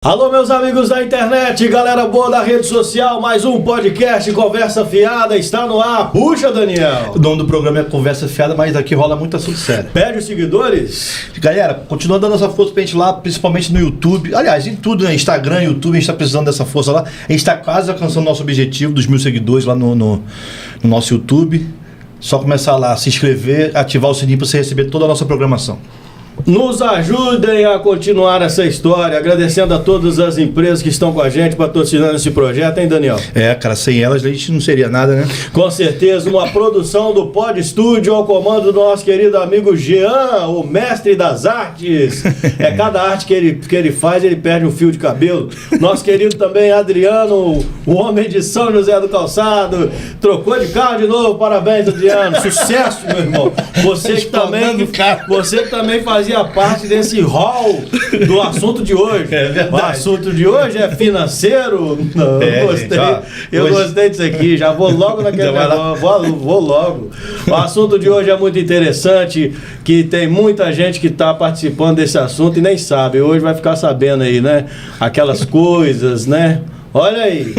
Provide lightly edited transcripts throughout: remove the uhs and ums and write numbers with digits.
Alô, meus amigos da internet, galera boa da rede social, mais um podcast Conversa Fiada está no ar. Puxa, Daniel. O nome do programa é Conversa Fiada, mas aqui rola muito assunto sério. Pede os seguidores. Galera, continua dando essa força pra gente lá, principalmente no YouTube. Aliás, em tudo, né? Instagram, YouTube, a gente tá precisando dessa força lá. A gente tá quase alcançando o nosso objetivo dos 1000 seguidores lá no nosso YouTube. Só começar lá, se inscrever, ativar o sininho pra você receber toda a nossa programação. Nos ajudem a continuar essa história, agradecendo a todas as empresas que estão com a gente, patrocinando esse projeto, hein, Daniel? É, cara, sem elas a gente não seria nada, né? Com certeza, uma produção do Pod Studio ao comando do nosso querido amigo Jean, o mestre das artes. É cada arte que ele faz, ele perde um fio de cabelo. Nosso querido também Adriano, o homem de São José do Calçado, trocou de carro de novo, parabéns, Adriano. Sucesso, meu irmão. Você que também fazia parte desse hall do assunto de hoje. É verdade. O assunto de hoje é financeiro. Não, eu gostei disso aqui. Já vou logo naquele negócio. Vou logo. O assunto de hoje é muito interessante, que tem muita gente que está participando desse assunto e nem sabe. Hoje vai ficar sabendo aí, né? Aquelas coisas, né? Olha aí.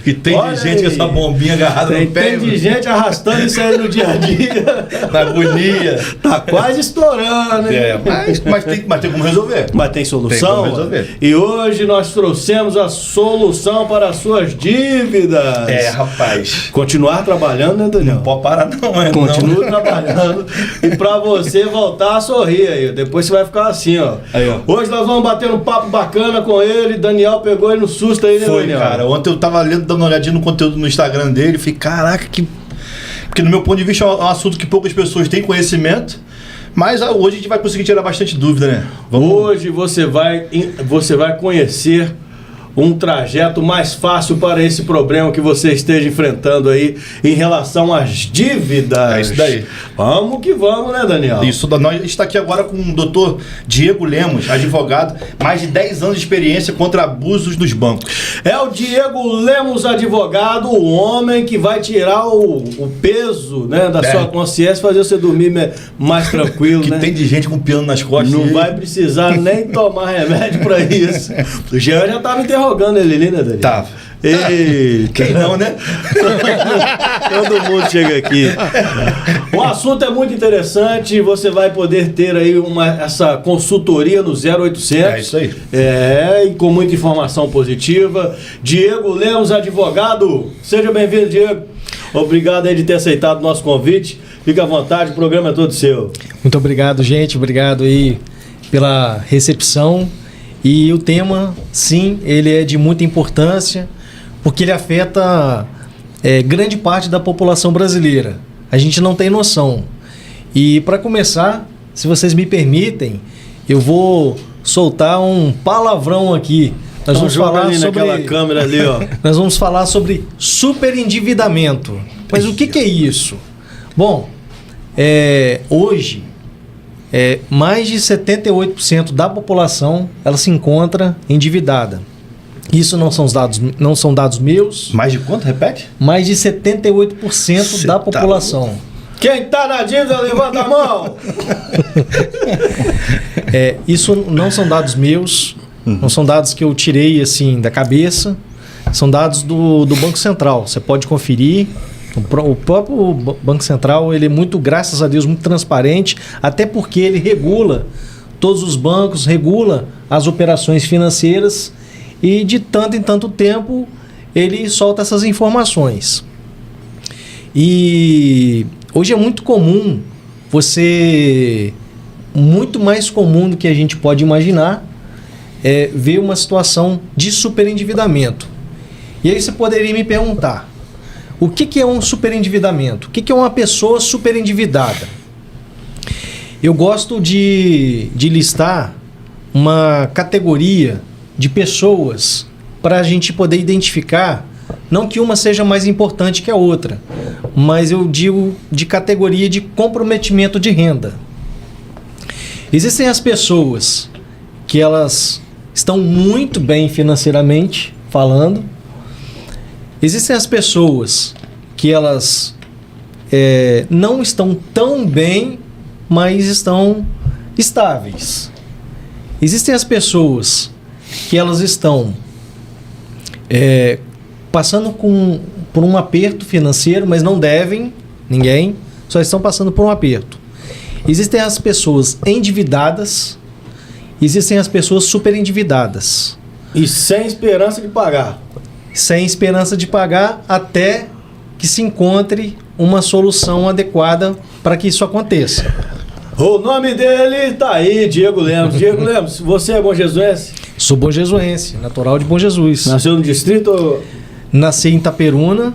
E tem de gente com essa bombinha agarrada no pé. Tem de gente arrastando isso aí no dia a dia. Na agonia. Tá quase estourando, hein? É, mas tem como resolver. Mas tem solução. Tem como resolver. E hoje nós trouxemos a solução para as suas dívidas. É, rapaz. Continuar trabalhando, né, Daniel? Não pode parar não, é? Continue trabalhando. E pra você voltar a sorrir aí. Depois você vai ficar assim, ó. Aí, ó. Hoje nós vamos bater um papo bacana com ele. Daniel pegou ele no susto aí, né, Foi, Daniel? cara. Ontem eu tava dando uma olhadinha no conteúdo no Instagram dele. Falei, caraca, que... Porque no meu ponto de vista é um assunto que poucas pessoas têm conhecimento. Mas hoje a gente vai conseguir tirar bastante dúvida, né? Hoje você vai conhecer um trajeto mais fácil para esse problema que você esteja enfrentando aí em relação às dívidas. É isso daí. Vamos que vamos, né, Daniel? Isso, nós está aqui agora com o doutor Diego Lemos, advogado, mais de 10 anos de experiência contra abusos nos bancos. É o Diego Lemos, advogado, o homem que vai tirar o peso, né, da sua consciência, fazer você dormir mais tranquilo, que né? tem de gente com piano nas costas. Não vai precisar nem tomar remédio para isso. O Jean já estava interrogando ele ali, né, Daniel? Tava. Quem não, né? Todo mundo chega aqui. O assunto é muito interessante. Você vai poder ter aí essa consultoria no 0800. É isso aí. E com muita informação positiva. Diego Lemos, advogado. Seja bem-vindo, Diego. Obrigado aí de ter aceitado o nosso convite. Fique à vontade, o programa é todo seu. Muito obrigado, gente. Obrigado aí pela recepção. E o tema, sim, ele é de muita importância, porque ele afeta grande parte da população brasileira. A gente não tem noção. E para começar, se vocês me permitem, eu vou soltar um palavrão aqui. Nós vamos falar sobre naquela câmera ali, ó. Nós vamos falar sobre superendividamento. Mas o que é isso? Bom, hoje mais de 78% da população ela se encontra endividada. Isso não são dados meus. Mais de quanto? Repete? Mais de 78% da população. Quem tá na dívida, levanta a mão! Isso não são dados meus, não são dados que eu tirei assim da cabeça, são dados do Banco Central. Você pode conferir. O próprio Banco Central, ele é muito, graças a Deus, muito transparente, até porque ele regula todos os bancos, regula as operações financeiras e de tanto em tanto tempo ele solta essas informações. E hoje é muito comum muito mais comum do que a gente pode imaginar, ver uma situação de superendividamento. E aí você poderia me perguntar, o que é um superendividamento? O que é uma pessoa superendividada? Eu gosto de listar uma categoria de pessoas para a gente poder identificar, não que uma seja mais importante que a outra, mas eu digo de categoria de comprometimento de renda. Existem as pessoas que elas estão muito bem financeiramente falando. Existem as pessoas que elas não estão tão bem, mas estão estáveis. Existem as pessoas que elas estão passando por um aperto financeiro, mas não devem ninguém, só estão passando por um aperto. Existem as pessoas endividadas, existem as pessoas super endividadas. E sem esperança de pagar. Sem esperança de pagar até que se encontre uma solução adequada para que isso aconteça. O nome dele tá aí, Diego Lemos. Diego Lemos, você é bonjesuense? Sou bonjesuense, natural de Bom Jesus. Nasceu no distrito ou... Nasci em Itaperuna,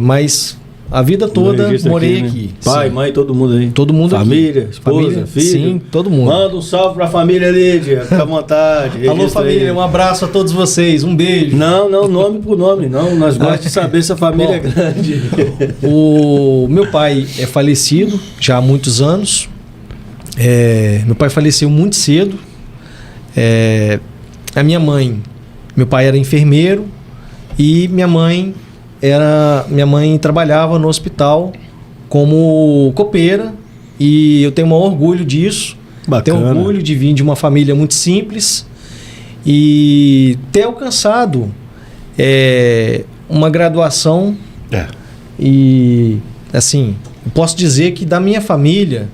mas a vida toda morei aqui. Pai, sim. Mãe, todo mundo aí. Todo mundo família, aqui. Esposa, Família, filho. sim, todo mundo. Manda um salve pra família, Lídia. Fica à vontade. Alô, família, um abraço a todos vocês. Um beijo. Não, nome por nome, não. Nós gostamos de saber se a família é grande. O meu pai é falecido já há muitos anos. Meu pai faleceu muito cedo. A minha mãe, meu pai era enfermeiro e minha mãe trabalhava no hospital como copeira, e eu tenho um orgulho disso. Bacana. Tenho orgulho de vir de uma família muito simples e ter alcançado uma graduação. E assim, eu posso dizer que da minha família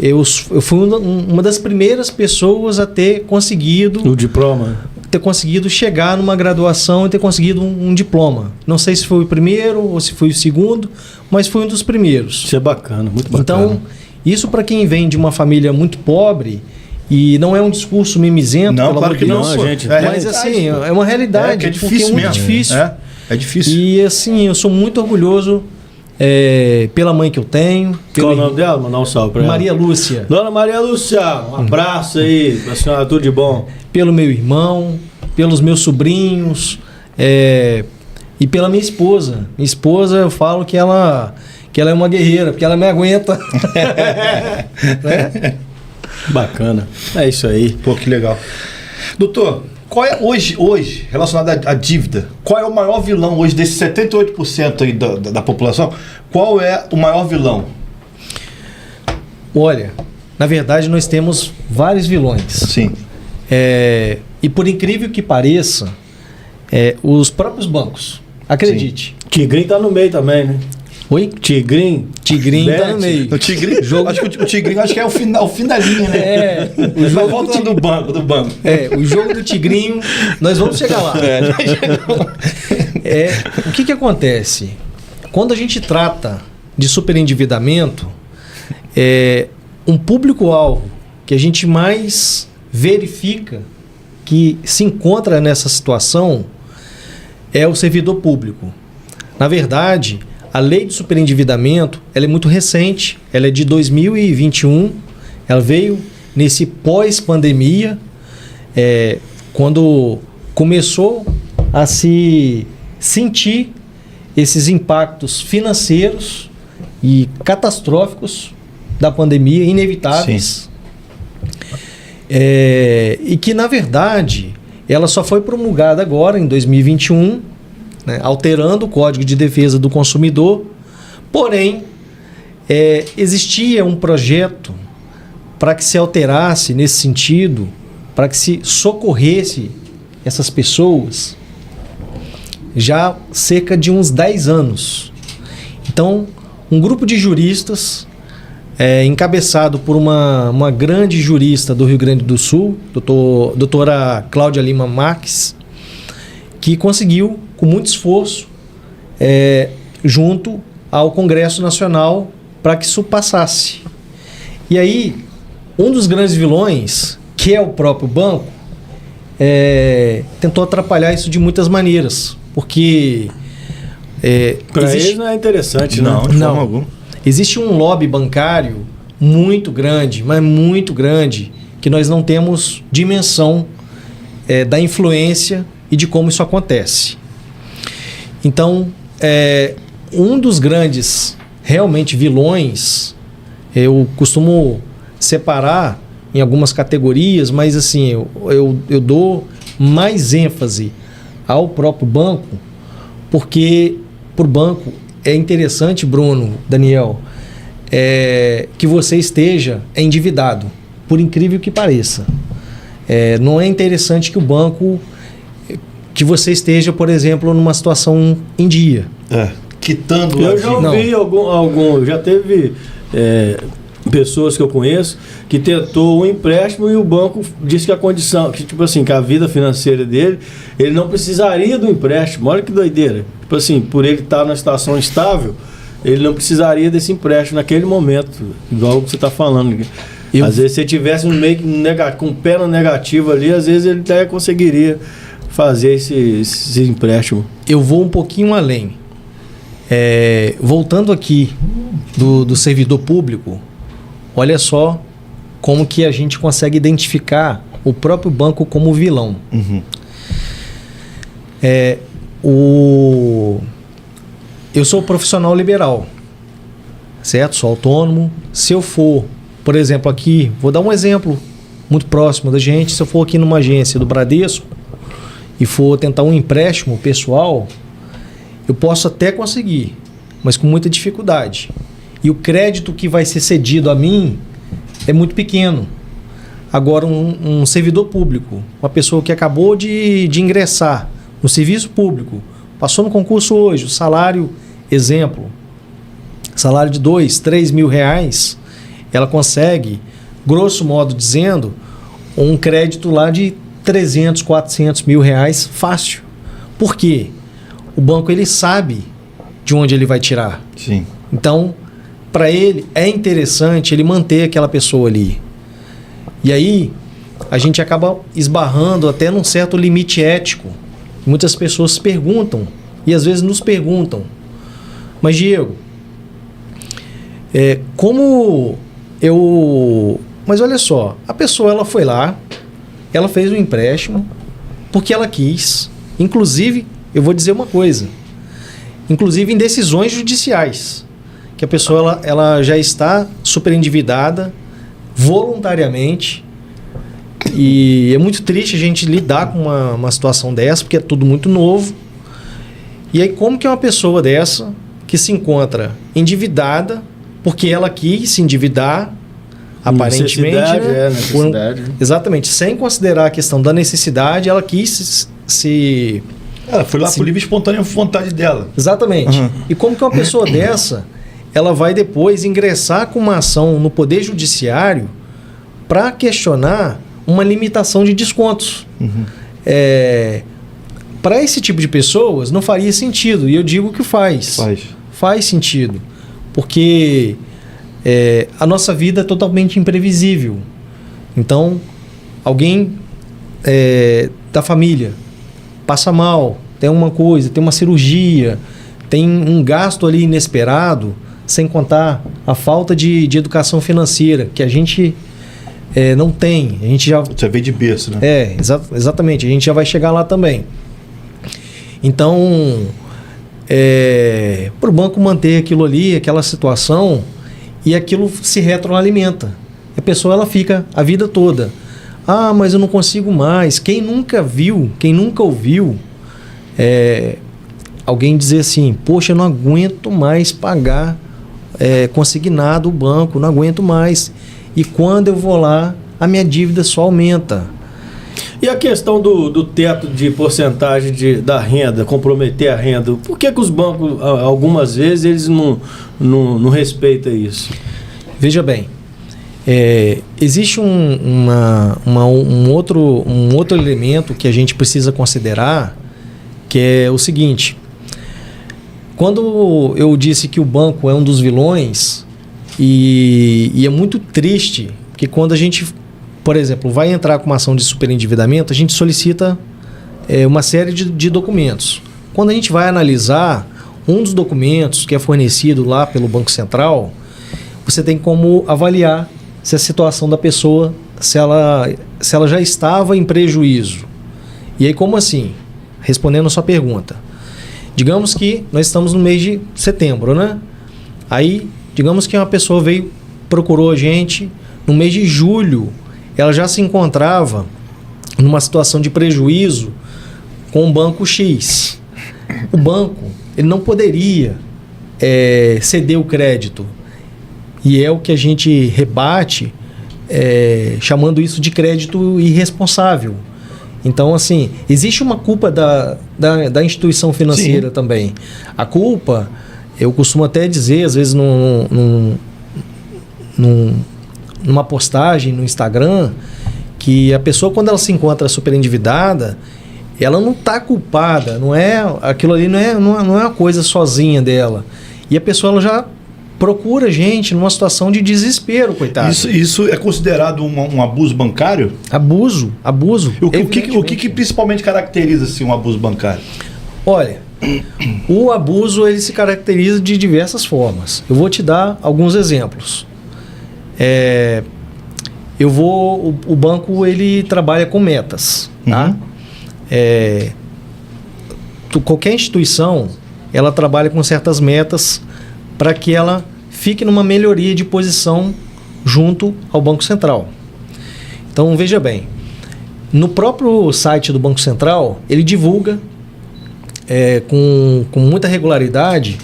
eu fui uma das primeiras pessoas a ter conseguido O diploma. ter conseguido chegar numa graduação e ter conseguido um diploma. Não sei se foi o primeiro ou se foi o segundo, mas foi um dos primeiros. Isso é bacana, muito bacana. Então, isso para quem vem de uma família muito pobre, e não é um discurso mimizento, Não, pelo claro amor que de não, Deus, pô. gente. mas assim, é uma realidade, que é porque difícil é muito mesmo. difícil. É difícil. E assim, eu sou muito orgulhoso pela mãe que eu tenho. Qual o nome dela? Mandar um salve pra ela. Maria Lúcia. Dona Maria Lúcia, um abraço aí, pra senhora, tudo de bom. Pelo meu irmão, pelos meus sobrinhos, e pela minha esposa. Minha esposa, eu falo que ela é uma guerreira, porque ela me aguenta. Né? Bacana. É isso aí. Pô, que legal. Doutor, qual é hoje, relacionado à dívida, qual é o maior vilão hoje desses 78% aí da população? Qual é o maior vilão? Olha, na verdade nós temos vários vilões. Sim. E por incrível que pareça, os próprios bancos, acredite. Tigrinho tá no meio também, né? Oi? Tigrinho Tá no meio. O Tigrinho, acho que o Tigrinho é o fim da linha, né? O jogo volta do banco. O jogo do Tigrinho, nós vamos chegar lá. O que acontece? Quando a gente trata de superendividamento, um público-alvo que a gente mais verifica que se encontra nessa situação é o servidor público. Na verdade, a lei de superendividamento ela é muito recente, ela é de 2021, ela veio nesse pós-pandemia, quando começou a se sentir esses impactos financeiros e catastróficos da pandemia, inevitáveis. E que, na verdade, ela só foi promulgada agora, em 2021, né, alterando o Código de Defesa do Consumidor. Porém, existia um projeto para que se alterasse nesse sentido, para que se socorresse essas pessoas já há cerca de uns 10 anos. Então, um grupo de juristas, encabeçado por uma grande jurista do Rio Grande do Sul, doutora Cláudia Lima Marques, que conseguiu, com muito esforço, junto ao Congresso Nacional, para que isso passasse. E aí, um dos grandes vilões, que é o próprio banco, tentou atrapalhar isso de muitas maneiras, porque Para eles não é interessante, Não, de forma alguma. Existe um lobby bancário muito grande, mas muito grande, que nós não temos dimensão da influência e de como isso acontece. Então, um dos grandes, realmente, vilões, eu costumo separar em algumas categorias, mas assim, eu dou mais ênfase ao próprio banco, porque por banco é interessante, Bruno, Daniel, que você esteja endividado, por incrível que pareça. Não é interessante que o banco, que você esteja, por exemplo, numa situação em dia. Quitando Eu já ouvi já teve pessoas que eu conheço que tentou um empréstimo e o banco disse que a condição, que tipo assim, que a vida financeira dele, ele não precisaria do empréstimo. Olha que doideira. Tipo assim, por ele estar numa situação estável, ele não precisaria desse empréstimo naquele momento, igual você está falando. Às vezes, se ele tivesse meio que com o pé no negativo ali, às vezes ele até conseguiria fazer esse empréstimo. Eu vou um pouquinho além. Voltando aqui do servidor público, olha só como que a gente consegue identificar o próprio banco como vilão. Eu sou profissional liberal, certo? Sou autônomo. Se eu for, por exemplo, aqui, vou dar um exemplo muito próximo da gente. Se eu for aqui numa agência do Bradesco e for tentar um empréstimo pessoal, eu posso até conseguir, mas com muita dificuldade. E o crédito que vai ser cedido a mim é muito pequeno. Agora, um servidor público, uma pessoa que acabou de ingressar no serviço público, passou no concurso hoje, o salário, exemplo, salário de 2, 3 mil reais, ela consegue, grosso modo dizendo, um crédito lá de 300, 400 mil reais fácil. Por quê? O banco, ele sabe de onde ele vai tirar. Sim. Então, para ele, é interessante ele manter aquela pessoa ali. E aí, a gente acaba esbarrando até num certo limite ético. Muitas pessoas perguntam, e às vezes nos perguntam, mas Diego, como eu... Mas olha só, a pessoa, ela foi lá, ela fez um empréstimo porque ela quis. Inclusive, eu vou dizer uma coisa, inclusive em decisões judiciais, que a pessoa ela já está superendividada voluntariamente, e é muito triste a gente lidar com uma situação dessa, porque é tudo muito novo. E aí, como que é uma pessoa dessa que se encontra endividada porque ela quis se endividar, aparentemente, necessidade. Exatamente, sem considerar a questão da necessidade, ela quis se... Ela foi lá por livre e espontânea vontade dela. Exatamente. E como que uma pessoa dessa, ela vai depois ingressar com uma ação no Poder Judiciário para questionar uma limitação de descontos? Para esse tipo de pessoas não faria sentido, e eu digo que faz sentido, porque a nossa vida é totalmente imprevisível. Então, alguém da família passa mal, tem uma coisa, tem uma cirurgia, tem um gasto ali inesperado, sem contar a falta de educação financeira, que a gente não tem. A gente já... Você veio de berço, né? Exatamente. A gente já vai chegar lá também. Então, para o banco manter aquilo ali, aquela situação, e aquilo se retroalimenta. A pessoa, ela fica a vida toda. Ah, mas eu não consigo mais. Quem nunca viu, quem nunca ouviu alguém dizer assim, poxa, eu não aguento mais pagar consignado o banco, não aguento mais. E quando eu vou lá, a minha dívida só aumenta. E a questão do teto de porcentagem da renda, comprometer a renda, por que os bancos, algumas vezes, eles não respeitam isso? Veja bem, existe um outro elemento que a gente precisa considerar, que é o seguinte: quando eu disse que o banco é um dos vilões, e é muito triste, porque quando a gente, por exemplo, vai entrar com uma ação de superendividamento, a gente solicita uma série de documentos. Quando a gente vai analisar um dos documentos que é fornecido lá pelo Banco Central, você tem como avaliar se a situação da pessoa, se ela já estava em prejuízo. E aí, como assim? Respondendo a sua pergunta. Digamos que nós estamos no mês de setembro, né? Aí, digamos que uma pessoa procurou a gente no mês de julho, ela já se encontrava numa situação de prejuízo com o banco X. O banco, ele não poderia ceder o crédito. E é o que a gente rebate chamando isso de crédito irresponsável. Então, assim, existe uma culpa da instituição financeira também. A culpa, eu costumo até dizer, às vezes numa postagem no Instagram, que a pessoa, quando ela se encontra super endividada, ela não está culpada, aquilo ali não é uma coisa sozinha dela. E a pessoa ela já procura gente numa situação de desespero, coitado. Isso é considerado um abuso bancário? Abuso. O que principalmente caracteriza assim, um abuso bancário? Olha, o abuso ele se caracteriza de diversas formas. Eu vou te dar alguns exemplos. O banco ele trabalha com metas, tá? Qualquer instituição ela trabalha com certas metas para que ela fique numa melhoria de posição junto ao Banco Central. Então, veja bem, no próprio site do Banco Central, ele divulga com muita regularidade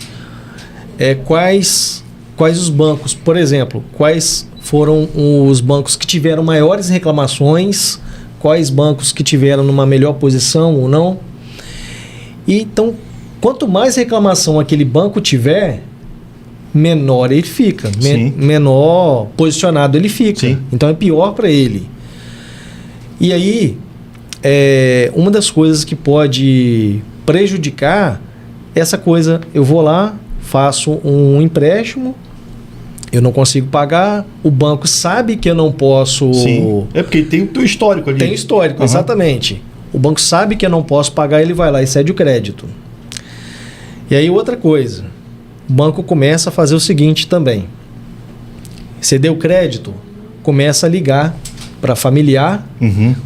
quais os bancos, por exemplo, quais foram os bancos que tiveram maiores reclamações, quais bancos que tiveram numa melhor posição ou não. E, então, quanto mais reclamação aquele banco tiver, menor ele fica, menor posicionado ele fica. Sim. Então é pior para ele. E aí, uma das coisas que pode prejudicar essa coisa, eu vou lá, faço um empréstimo, eu não consigo pagar, o banco sabe que eu não posso... Sim, porque tem o teu histórico ali. Tem histórico, exatamente. O banco sabe que eu não posso pagar, ele vai lá e cede o crédito. E aí outra coisa, o banco começa a fazer o seguinte também. Cedeu o crédito, começa a ligar para familiar,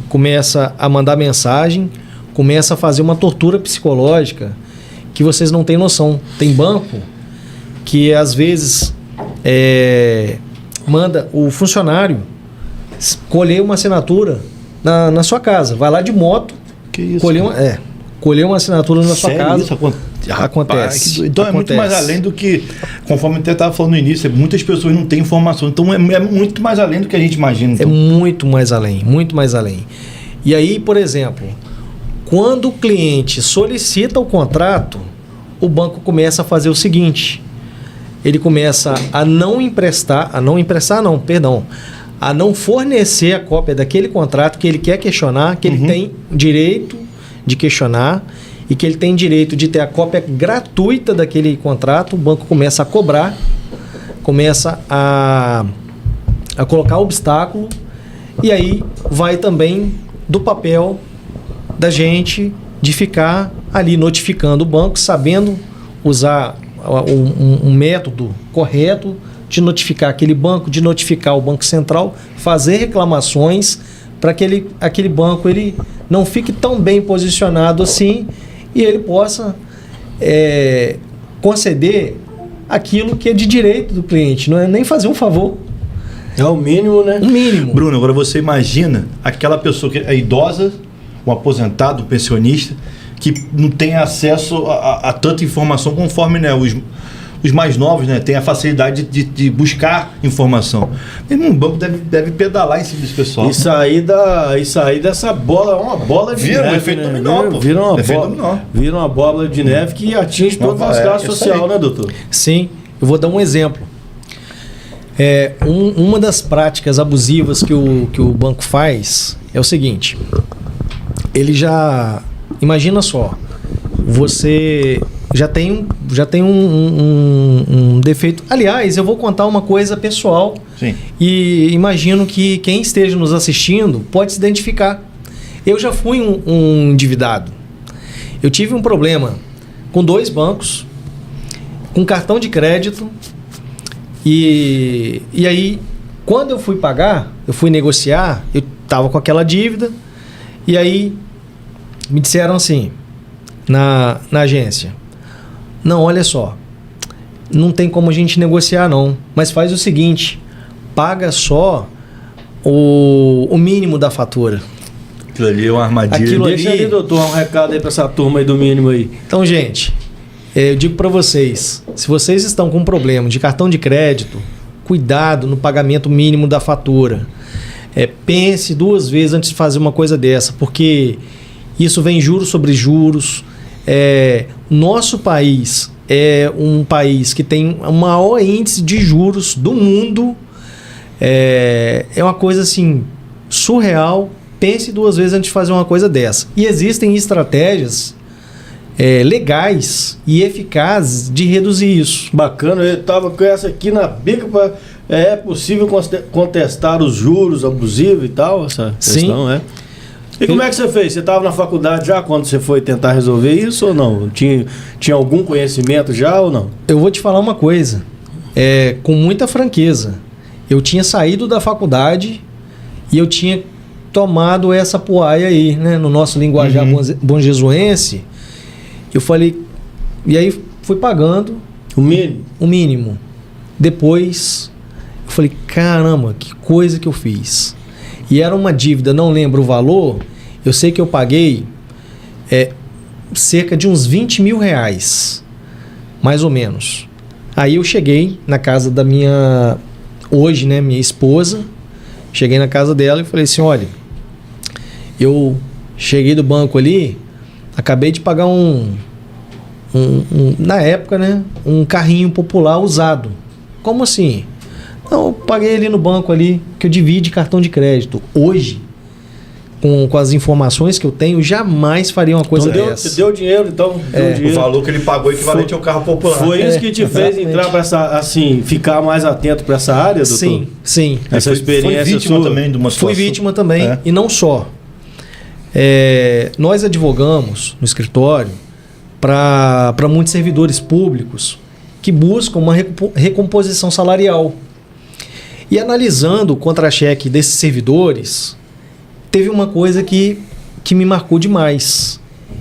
começa a mandar mensagem, começa a fazer uma tortura psicológica que vocês não têm noção. Tem banco que às vezes manda o funcionário colher uma assinatura na sua casa. Vai lá de moto, colher uma assinatura na sua casa. Isso acontece. Então é muito mais além do que, conforme eu estava falando no início, muitas pessoas não têm informação. Então é muito mais além do que a gente imagina. Então. É muito mais além, muito mais além. E aí, por exemplo, quando o cliente solicita o contrato, o banco começa a fazer o seguinte: ele começa a não fornecer a cópia daquele contrato que ele quer questionar, que ele tem direito de questionar e que ele tem direito de ter a cópia gratuita daquele contrato. O banco começa a cobrar, começa a colocar obstáculo, e aí vai também do papel da gente de ficar ali notificando o banco, sabendo usar um método correto de notificar aquele banco, de notificar o Banco Central, fazer reclamações para que aquele banco ele não fique tão bem posicionado assim e ele possa conceder aquilo que é de direito do cliente, não é nem fazer um favor. É o mínimo, né? O mínimo. Bruno, agora você imagina aquela pessoa que é idosa, um aposentado, um pensionista, que não tem acesso a tanta informação conforme, né, os mais novos, né, têm a facilidade de buscar informação. Um banco deve pedalar em cima desse pessoal. Isso aí dessa bola, uma bola de neve. Um efeito dominó, pô. Vira uma bola de neve que atinge todas as classes sociais, né, doutor? Sim, eu vou dar um exemplo. Uma das práticas abusivas que o banco faz é o seguinte: ele já... Imagina só, você já tem um defeito. Aliás, eu vou contar uma coisa pessoal. Sim. E imagino que quem esteja nos assistindo pode se identificar. Eu já fui um endividado. Eu tive um problema com 2 bancos, com cartão de crédito, e aí, quando eu fui pagar, eu fui negociar, eu estava com aquela dívida, e aí me disseram assim, na agência: não, olha só, não tem como a gente negociar não, mas faz o seguinte, paga só o mínimo da fatura. Aquilo ali é uma armadilha. Deixa ali, doutor, um recado aí para essa turma aí do mínimo aí. Então, gente, eu digo para vocês, se vocês estão com um problema de cartão de crédito, cuidado no pagamento mínimo da fatura. pense 2 vezes antes de fazer uma coisa dessa, porque isso vem juros sobre juros. Nosso país é um país que tem o maior índice de juros do mundo. É uma coisa assim surreal. Pense 2 vezes antes de fazer uma coisa dessa. E existem estratégias legais e eficazes de reduzir isso. Bacana, eu estava com essa aqui na bica. É possível contestar os juros abusivos e tal? Essa questão, Sim. E como é que você fez? Você estava na faculdade já quando você foi tentar resolver isso ou não? Tinha algum conhecimento já ou não? Eu vou te falar uma coisa, com muita franqueza. Eu tinha saído da faculdade e eu tinha tomado essa poaia aí, né? No nosso linguajar bonjesuense. Eu falei, e aí fui pagando O mínimo? o mínimo. Depois eu falei, caramba, que coisa que eu fiz. E era uma dívida, não lembro o valor, eu sei que eu paguei cerca de uns 20 mil reais, mais ou menos. Aí eu cheguei na casa da minha esposa, cheguei na casa dela e falei assim, olha, eu cheguei do banco ali, acabei de pagar na época, né, um carrinho popular usado. Como assim? Não, eu paguei ali no banco ali, que eu dividi cartão de crédito. Hoje, com as informações que eu tenho, jamais faria uma coisa dessa. Você deu dinheiro, então? Deu dinheiro. O valor que ele pagou é equivalente ao carro popular. Foi isso que te fez entrar para essa, assim, ficar mais atento para essa área, doutor? Sim, sim. Essa experiência foi vítima sua? também de uma situação. Fui vítima também, e não só. Nós advogamos no escritório para muitos servidores públicos que buscam uma recomposição salarial. E analisando o contra-cheque desses servidores, teve uma coisa que me marcou demais,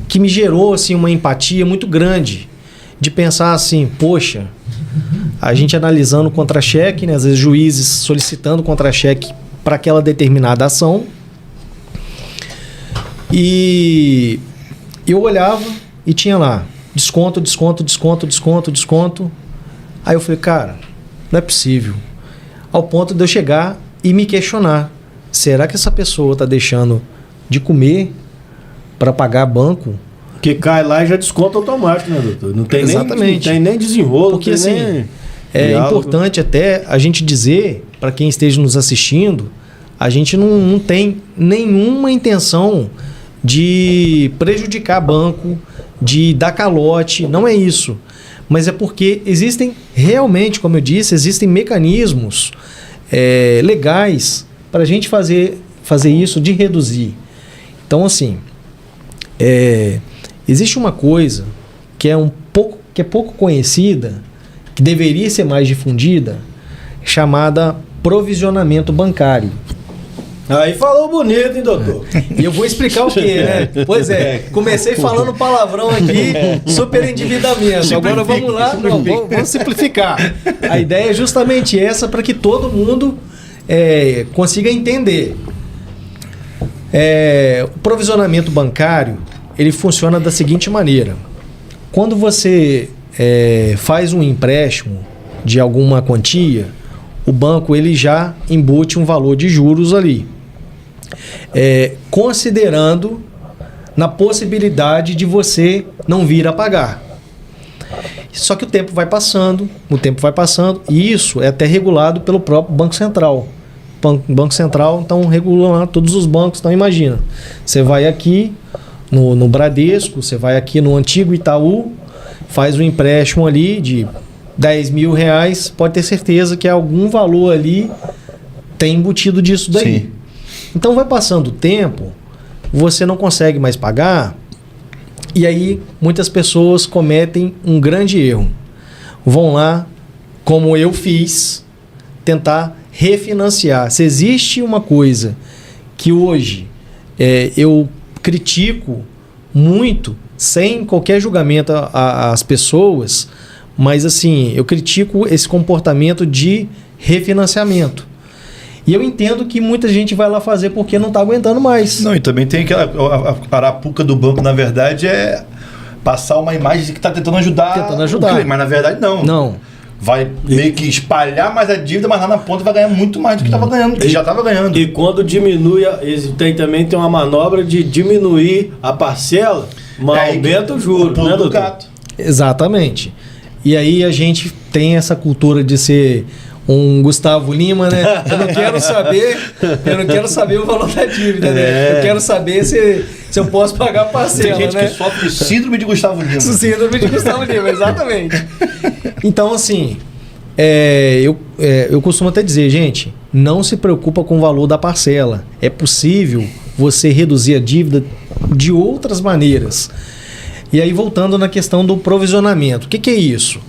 que me gerou assim, uma empatia muito grande, de pensar assim, poxa, a gente analisando o contra-cheque, né, às vezes juízes solicitando contra-cheque para aquela determinada ação, e eu olhava e tinha lá, desconto. Aí eu falei, cara, não é possível. Ao ponto de eu chegar e me questionar. Será que essa pessoa está deixando de comer para pagar banco? Que cai lá e já desconta automático, né, doutor? Não tem Exatamente. nem desenrolo. Porque não tem assim, nem é diálogo. importante até a gente dizer, para quem esteja nos assistindo, a gente não tem nenhuma intenção de prejudicar banco, de dar calote, não é isso. Mas é porque existem realmente, como eu disse, existem mecanismos legais para a gente fazer isso de reduzir. Então, assim, existe uma coisa que é pouco conhecida, que deveria ser mais difundida, chamada provisionamento bancário. Aí falou bonito, hein, doutor? E eu vou explicar o que, né? Pois comecei falando palavrão aqui, superendividamento. Agora vamos lá, vamos simplificar. A ideia é justamente essa, para que todo mundo consiga entender. O provisionamento bancário, ele funciona da seguinte maneira. Quando você faz um empréstimo de alguma quantia, o banco ele já embute um valor de juros ali. Considerando na possibilidade de você não vir a pagar. Só que o tempo vai passando, e isso é até regulado pelo próprio Banco Central. O Banco Central, então, regula lá todos os bancos. Então, imagina, você vai aqui no Bradesco, você vai aqui no antigo Itaú, faz um empréstimo ali de 10 mil reais, pode ter certeza que algum valor ali tem embutido disso daí. Sim. Então vai passando o tempo, você não consegue mais pagar, e aí muitas pessoas cometem um grande erro. Vão lá, como eu fiz, tentar refinanciar. Se existe uma coisa que hoje eu critico muito, sem qualquer julgamento às pessoas, mas assim, eu critico esse comportamento de refinanciamento. E eu entendo que muita gente vai lá fazer porque não está aguentando mais. Não, e também tem aquela a arapuca do banco, na verdade, é passar uma imagem de que está tentando ajudar. Tentando ajudar. Mas na verdade não. Não. vai meio que espalhar mais a dívida, mas lá na ponta vai ganhar muito mais do que estava ganhando, que já estava ganhando. E quando diminui, também tem uma manobra de diminuir a parcela, mas aumenta o juro, né, doutor? Gato. Exatamente. E aí a gente tem essa cultura de ser um Gustavo Lima, né? Eu não quero saber o valor da dívida, né? Eu quero saber se eu posso pagar a parcela, Tem gente né? que sofre síndrome de Gustavo Lima. Síndrome de Gustavo Lima, exatamente. Então, assim, eu costumo até dizer, gente, não se preocupa com o valor da parcela. É possível você reduzir a dívida de outras maneiras. E aí, voltando na questão do provisionamento. O que é isso?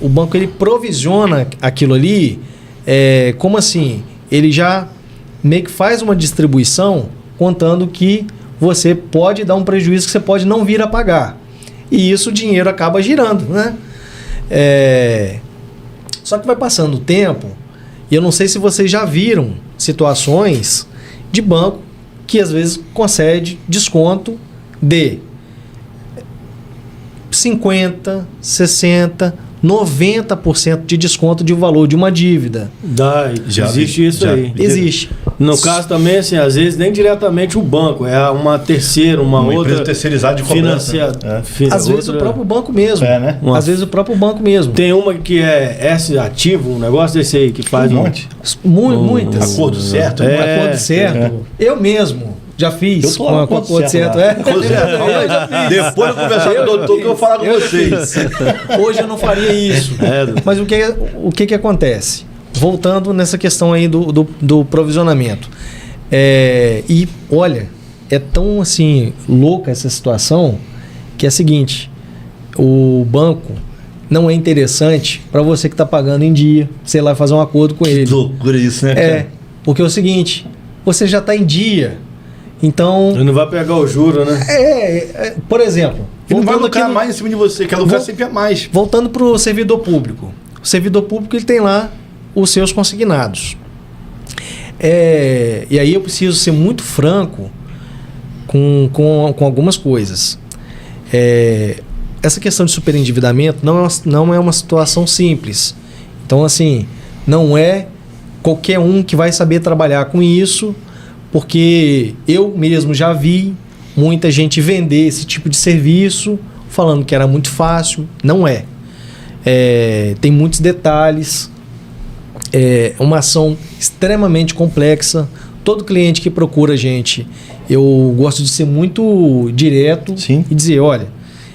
O banco ele provisiona aquilo ali, como assim? Ele já meio que faz uma distribuição contando que você pode dar um prejuízo que você pode não vir a pagar. E isso o dinheiro acaba girando, né? Só que vai passando o tempo, e eu não sei se vocês já viram situações de banco que às vezes concede desconto de 50%, 60%, 90% de desconto de valor de uma dívida. Existe isso aí. Existe. No caso também, assim, às vezes nem diretamente o banco, é uma terceira, uma outra empresa terceirizada de cobrança. Às vezes o próprio banco mesmo. Né? Às vezes o próprio banco mesmo. Tem uma que é S ativo, um negócio desse aí, que faz um monte. Muitas. Acordo certo. Acordo certo. Eu mesmo já fiz. Eu tô com acordo certo. Depois eu conversar com o doutor que eu vou falar com vocês. Hoje eu não faria isso. Mas o que acontece? Voltando nessa questão aí do provisionamento. E olha, é tão assim louca essa situação que é a seguinte: o banco não é interessante para você que está pagando em dia, sei lá, fazer um acordo com ele. Que loucura isso, né, cara? Porque é o seguinte, você já está em dia. Então. Ele não vai pegar o juro, né? Por exemplo. Ele não vai lucrar mais em cima de você, quer lucrar sempre a mais. Voltando para o servidor público. O servidor público ele tem lá os seus consignados. E aí eu preciso ser muito franco com algumas coisas. Essa questão de superendividamento não é uma situação simples. Então, assim, não é qualquer um que vai saber trabalhar com isso. Porque eu mesmo já vi muita gente vender esse tipo de serviço falando que era muito fácil. Não é. Tem muitos detalhes. É uma ação extremamente complexa. Todo cliente que procura a gente, eu gosto de ser muito direto. Sim. E dizer, olha,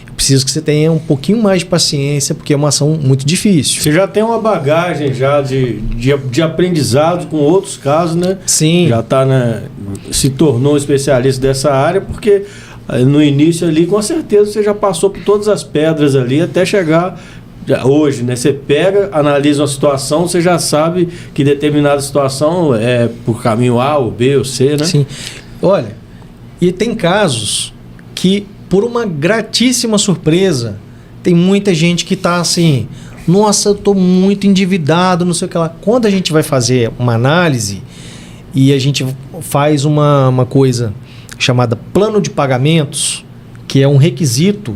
eu preciso que você tenha um pouquinho mais de paciência, porque é uma ação muito difícil. Você já tem uma bagagem já de aprendizado com outros casos, né? Sim. Já tá, né, se tornou um especialista dessa área, porque no início ali, com certeza, você já passou por todas as pedras ali até chegar hoje, né? Você pega, analisa uma situação, você já sabe que determinada situação é por caminho A, ou B, ou C, né? Sim. Olha, e tem casos que, por uma gratíssima surpresa, tem muita gente que está assim, nossa, eu estou muito endividado, não sei o que lá. Quando a gente vai fazer uma análise e a gente faz uma coisa chamada plano de pagamentos, que é um requisito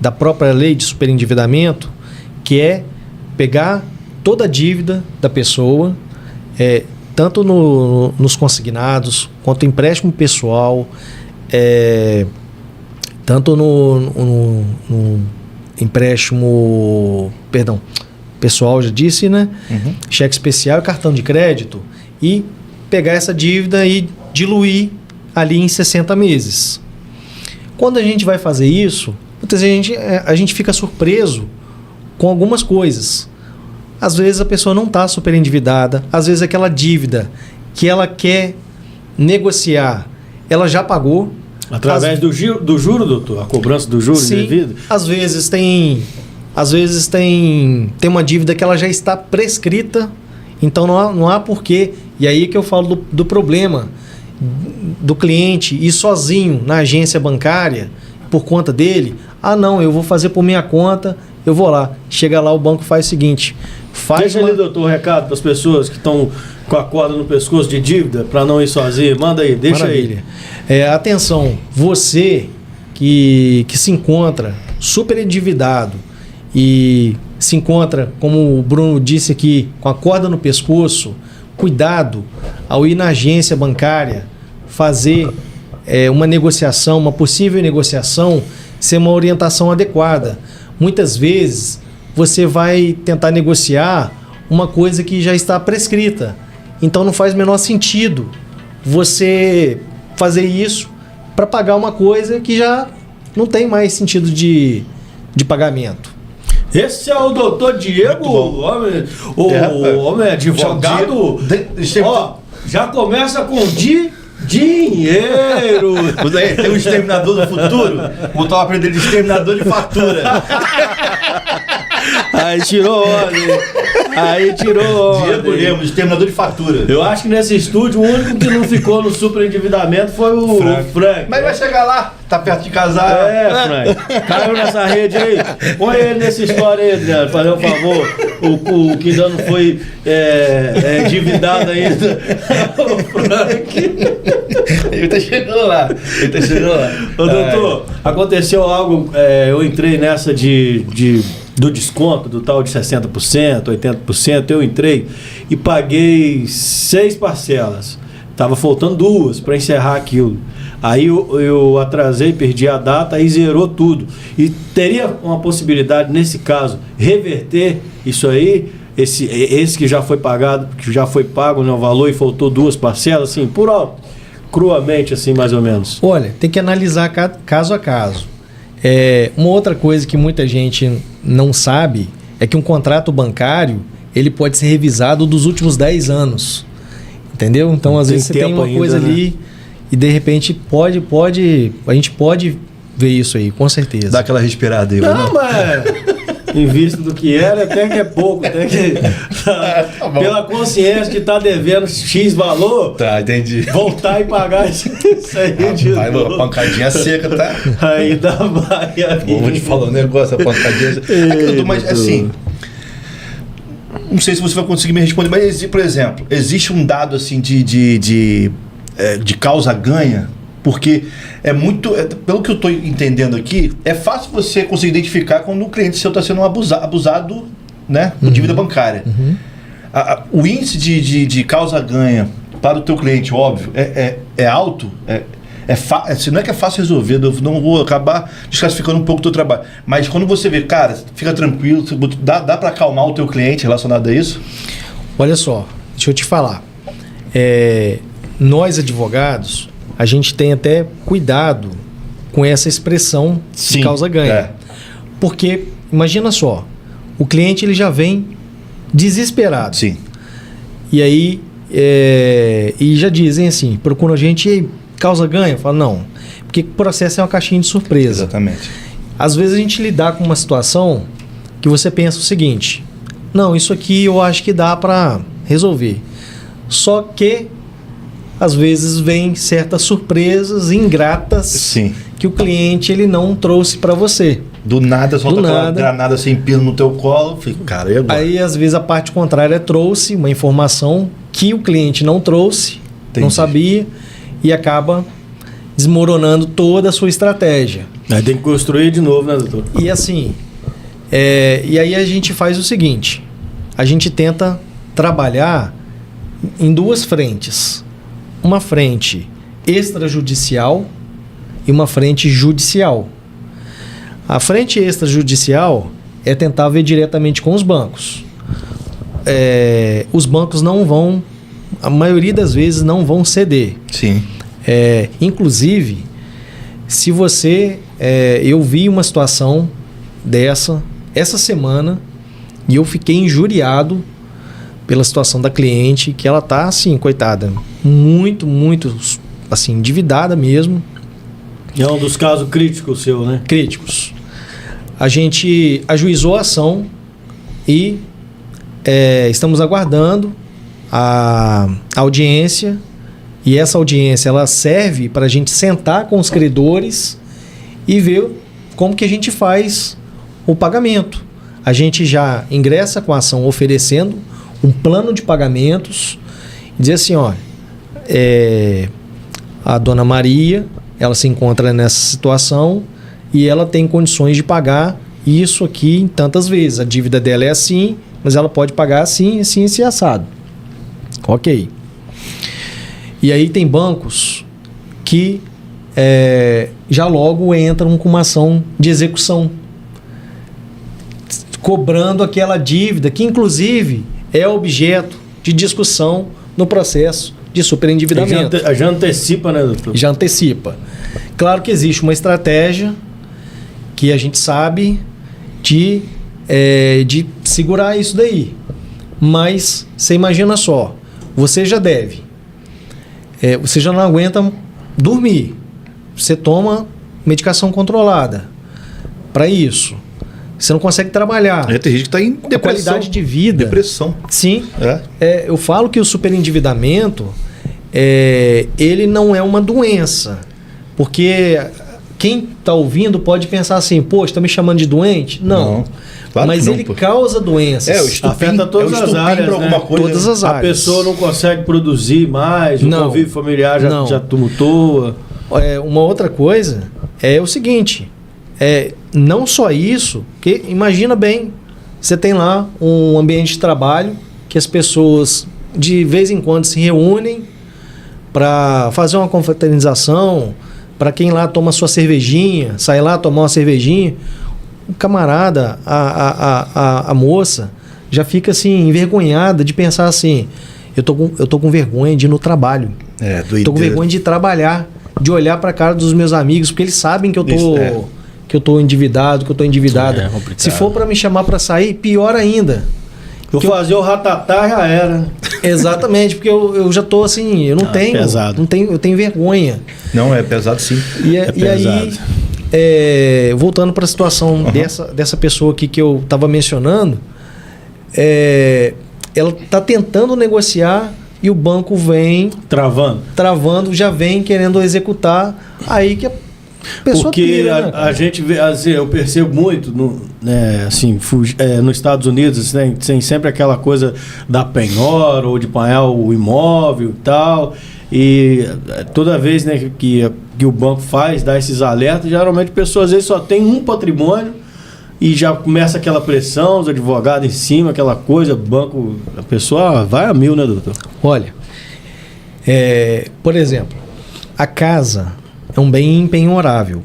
da própria lei de superendividamento, que é pegar toda a dívida da pessoa, tanto nos consignados, quanto empréstimo pessoal, tanto no empréstimo, pessoal, já disse, né? Uhum. Cheque especial e cartão de crédito, e pegar essa dívida e diluir ali em 60 meses. Quando a gente vai fazer isso, a gente fica surpreso com algumas coisas. Às vezes a pessoa não está super endividada, às vezes aquela dívida que ela quer negociar, ela já pagou. Através do juro, doutor? A cobrança do juro indevido? Às vezes tem uma dívida que ela já está prescrita, então não há porquê. E aí que eu falo do problema do cliente ir sozinho na agência bancária por conta dele. Não, eu vou fazer por minha conta, eu vou lá. Chega lá, o banco faz o seguinte. Deixa ali, doutor, um recado para as pessoas que estão com a corda no pescoço de dívida, para não ir sozinho. Manda aí, deixa Maravilha. aí. Atenção, você que se encontra super endividado e se encontra, como o Bruno disse aqui, com a corda no pescoço, cuidado ao ir na agência bancária fazer uma negociação, uma possível negociação, ser uma orientação adequada. Muitas vezes você vai tentar negociar uma coisa que já está prescrita. Então não faz o menor sentido você fazer isso para pagar uma coisa que já não tem mais sentido de pagamento. Esse é o doutor Diego, homem advogado. Ó, já começa com dinheiro. Tem um exterminador do futuro. Vou botar o apelido de exterminador de fatura. Aí tirou onda. Diego Lemos, exterminador de fatura. Eu acho que nesse estúdio o único que não ficou no superendividamento foi o Frank. Mas vai chegar lá, tá perto de casar. Frank. Caiu nessa rede aí. Põe ele nessa história aí, Adriano, fazer um favor. O que ainda não foi endividado ainda. O Frank. Ele tá chegando lá. Ô, doutor, aconteceu algo, eu entrei nessa do desconto, do tal de 60%, 80%, eu entrei e paguei 6 parcelas. Tava faltando 2 para encerrar aquilo. Aí eu atrasei, perdi a data, aí zerou tudo. E teria uma possibilidade, nesse caso, reverter isso aí, esse que já foi pagado, que já foi pago, né, o valor, e faltou 2 parcelas, assim, por alto, cruamente, assim, mais ou menos. Olha, tem que analisar caso a caso. Uma outra coisa que muita gente não sabe é que um contrato bancário ele pode ser revisado dos últimos 10 anos. Entendeu? Então, às vezes você tem uma coisa ali e de repente a gente pode ver isso aí, com certeza. Dá aquela respirada aí. Não, mas em vista do que era, até que é pouco. Até que, pela consciência de estar devendo X valor, tá, entendi. Voltar e pagar isso aí de novo. A pancadinha seca, tá? Ainda vai. Vou te falar um negócio, a pancadinha seca. Mas assim, não sei se você vai conseguir me responder, mas, por exemplo, existe um dado assim de causa-ganha? Porque pelo que eu estou entendendo aqui, é fácil você conseguir identificar quando o cliente seu está sendo abusado, né, por dívida bancária. O índice de causa-ganha para o teu cliente, óbvio, é alto, não é que é fácil resolver, eu não vou acabar desclassificando um pouco o teu trabalho, mas quando você vê, cara, fica tranquilo, dá para acalmar o teu cliente relacionado a isso? Olha só, deixa eu te falar. Nós, advogados, a gente tem até cuidado com essa expressão de causa-ganha. Porque, imagina só, o cliente ele já vem desesperado. Sim. E aí, e já dizem assim, procuram a gente, causa-ganha? Fala, não, porque o processo é uma caixinha de surpresa. Exatamente. Às vezes a gente lidar com uma situação que você pensa o seguinte, não, isso aqui eu acho que dá para resolver. Só que às vezes vem certas surpresas ingratas. Sim. Que o cliente ele não trouxe para você. Do nada, solta aquela granada sem pino no teu colo. Fica, cara, e agora? Aí, às vezes, a parte contrária trouxe uma informação que o cliente não trouxe, não sabia, e acaba desmoronando toda a sua estratégia. Aí tem que construir de novo, né, doutor? E assim, e aí a gente faz o seguinte, a gente tenta trabalhar em 2 frentes. Uma frente extrajudicial e uma frente judicial. A frente extrajudicial é tentar ver diretamente com os bancos. Os bancos não vão, a maioria das vezes, não vão ceder. Sim. Inclusive, se você... eu vi uma situação essa semana e eu fiquei injuriado pela situação da cliente, que ela tá assim, coitada, muito, assim, endividada mesmo. É um dos casos críticos seu, né? Críticos. A gente ajuizou a ação e estamos aguardando a audiência, e essa audiência ela serve para a gente sentar com os credores e ver como que a gente faz o pagamento. A gente já ingressa com a ação oferecendo um plano de pagamentos e dizer assim, olha, a dona Maria, ela se encontra nessa situação e ela tem condições de pagar isso aqui em tantas vezes. A dívida dela é assim, mas ela pode pagar assim, assim, assim, assado. Ok. E aí tem bancos que já logo entram com uma ação de execução, cobrando aquela dívida que, inclusive, é objeto de discussão no processo de superendividamento. Já antecipa, né, doutor? Já antecipa. Claro que existe uma estratégia que a gente sabe de segurar isso daí. Mas você imagina só, você já deve. Você já não aguenta dormir. Você toma medicação controlada para isso. Você não consegue trabalhar. Tem gente que está em depressão. A qualidade de vida. Depressão. Sim. Eu falo que o superendividamento, ele não é uma doença. Porque quem está ouvindo pode pensar assim, poxa, está me chamando de doente? Não. Claro mas que não, ele causa doenças. Afeta todas as áreas, né? Alguma coisa. Todas as áreas. A pessoa não consegue produzir mais, o convívio familiar já tumultua. Uma outra coisa é o seguinte, não só isso, que imagina bem, você tem lá um ambiente de trabalho que as pessoas de vez em quando se reúnem para fazer uma confraternização, para quem lá toma sua cervejinha, sai lá tomar uma cervejinha, o camarada, a moça, já fica assim, envergonhada de pensar assim, eu tô com vergonha de ir no trabalho. Tô com vergonha de trabalhar, de olhar para a cara dos meus amigos, porque eles sabem que eu tô endividado, que eu tô endividada. Se for para me chamar para sair, pior ainda. Eu fazer o ratatá já era. Exatamente, porque eu já tô assim, eu não tenho, eu tenho vergonha. Não, é pesado sim. E aí, voltando para a situação dessa pessoa aqui que eu estava mencionando, ela está tentando negociar e o banco vem travando, já vem querendo executar, aí que a pessoa porque pira, né? a gente vê, assim, eu percebo muito nos Estados Unidos, assim, tem sempre aquela coisa da penhora ou de apanhar o imóvel e tal, e toda vez, né, que o banco dá esses alertas, geralmente a pessoa às vezes só tem um patrimônio e já começa aquela pressão, os advogados em cima, aquela coisa, banco, a pessoa vai a mil, né, doutor? Olha, por exemplo, a casa é um bem penhorável.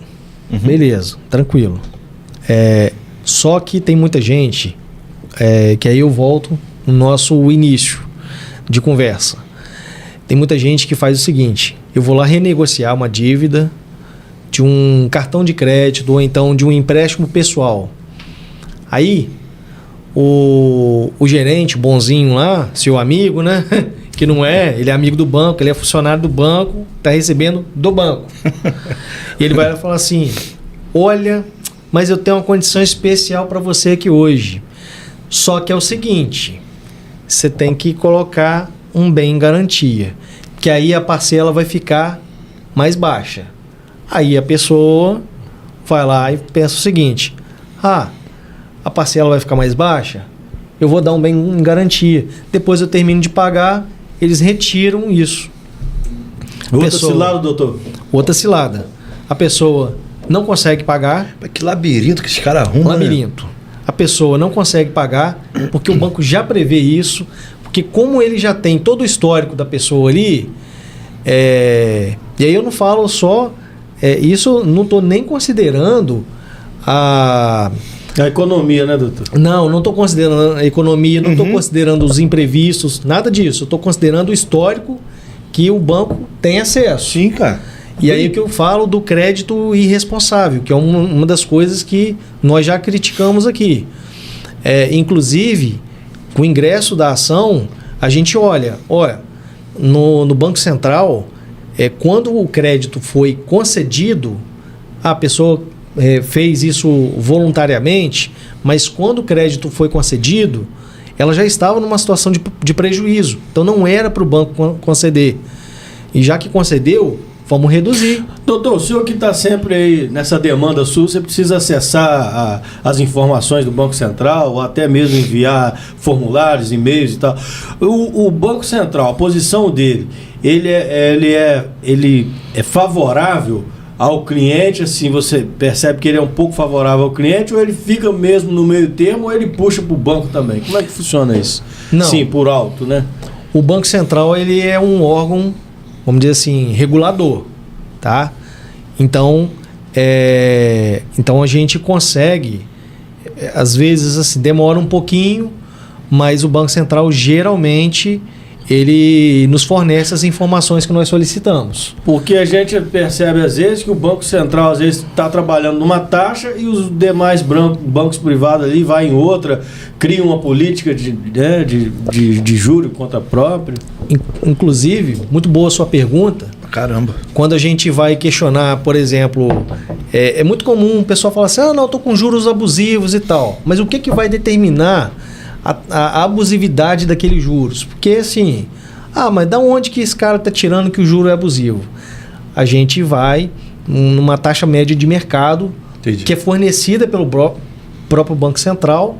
Beleza, tranquilo. Só que tem muita gente, que aí eu volto no nosso início de conversa. Tem muita gente que faz o seguinte, eu vou lá renegociar uma dívida de um cartão de crédito ou então de um empréstimo pessoal. Aí, o gerente bonzinho lá, seu amigo, né? Que não ele é amigo do banco, ele é funcionário do banco, está recebendo do banco. E ele vai lá falar assim, olha, mas eu tenho uma condição especial para você aqui hoje. Só que é o seguinte, você tem que colocar um bem em garantia, que aí a parcela vai ficar mais baixa. Aí a pessoa vai lá e pensa o seguinte, a parcela vai ficar mais baixa, eu vou dar um bem em garantia. Depois eu termino de pagar, eles retiram isso. Outra cilada, doutor? Outra cilada. A pessoa não consegue pagar. Que labirinto que esse cara arruma, labirinto. Né? A pessoa não consegue pagar porque o banco já prevê isso, porque como ele já tem todo o histórico da pessoa ali, e aí eu não falo só, isso não estou nem considerando a economia, né, doutor? Não estou considerando a economia, não estou considerando os imprevistos, nada disso. Eu estou considerando o histórico que o banco tem acesso. Sim, cara. E aí que eu falo do crédito irresponsável, que é uma das coisas que nós já criticamos aqui. Inclusive, com o ingresso da ação, a gente olha no Banco Central, quando o crédito foi concedido, a pessoa fez isso voluntariamente, mas quando o crédito foi concedido, ela já estava numa situação de prejuízo. Então não era para o banco conceder. E já que concedeu, vamos reduzir. Doutor, o senhor que está sempre aí nessa demanda sua, você precisa acessar as informações do Banco Central, ou até mesmo enviar formulários, e-mails e tal. O Banco Central, a posição dele, ele é favorável ao cliente, assim, você percebe que ele é um pouco favorável ao cliente, ou ele fica mesmo no meio termo, ou ele puxa para o banco também? Como é que funciona isso? Não. Sim, por alto, né? O Banco Central, ele é um órgão, vamos dizer assim, regulador, tá? Então a gente consegue, às vezes assim, demora um pouquinho, mas o Banco Central geralmente ele nos fornece as informações que nós solicitamos. Porque a gente percebe às vezes que o Banco Central às vezes está trabalhando numa taxa e os demais bancos privados ali vai em outra, criam uma política de juro contra próprio. Inclusive, muito boa a sua pergunta. Caramba. Quando a gente vai questionar, por exemplo, é muito comum o pessoal falar assim, não, eu estou com juros abusivos e tal. Mas o que vai determinar a abusividade daqueles juros? Porque assim, mas da onde que esse cara está tirando que o juro é abusivo? A gente vai numa taxa média de mercado, Entendi. Que é fornecida pelo próprio Banco Central,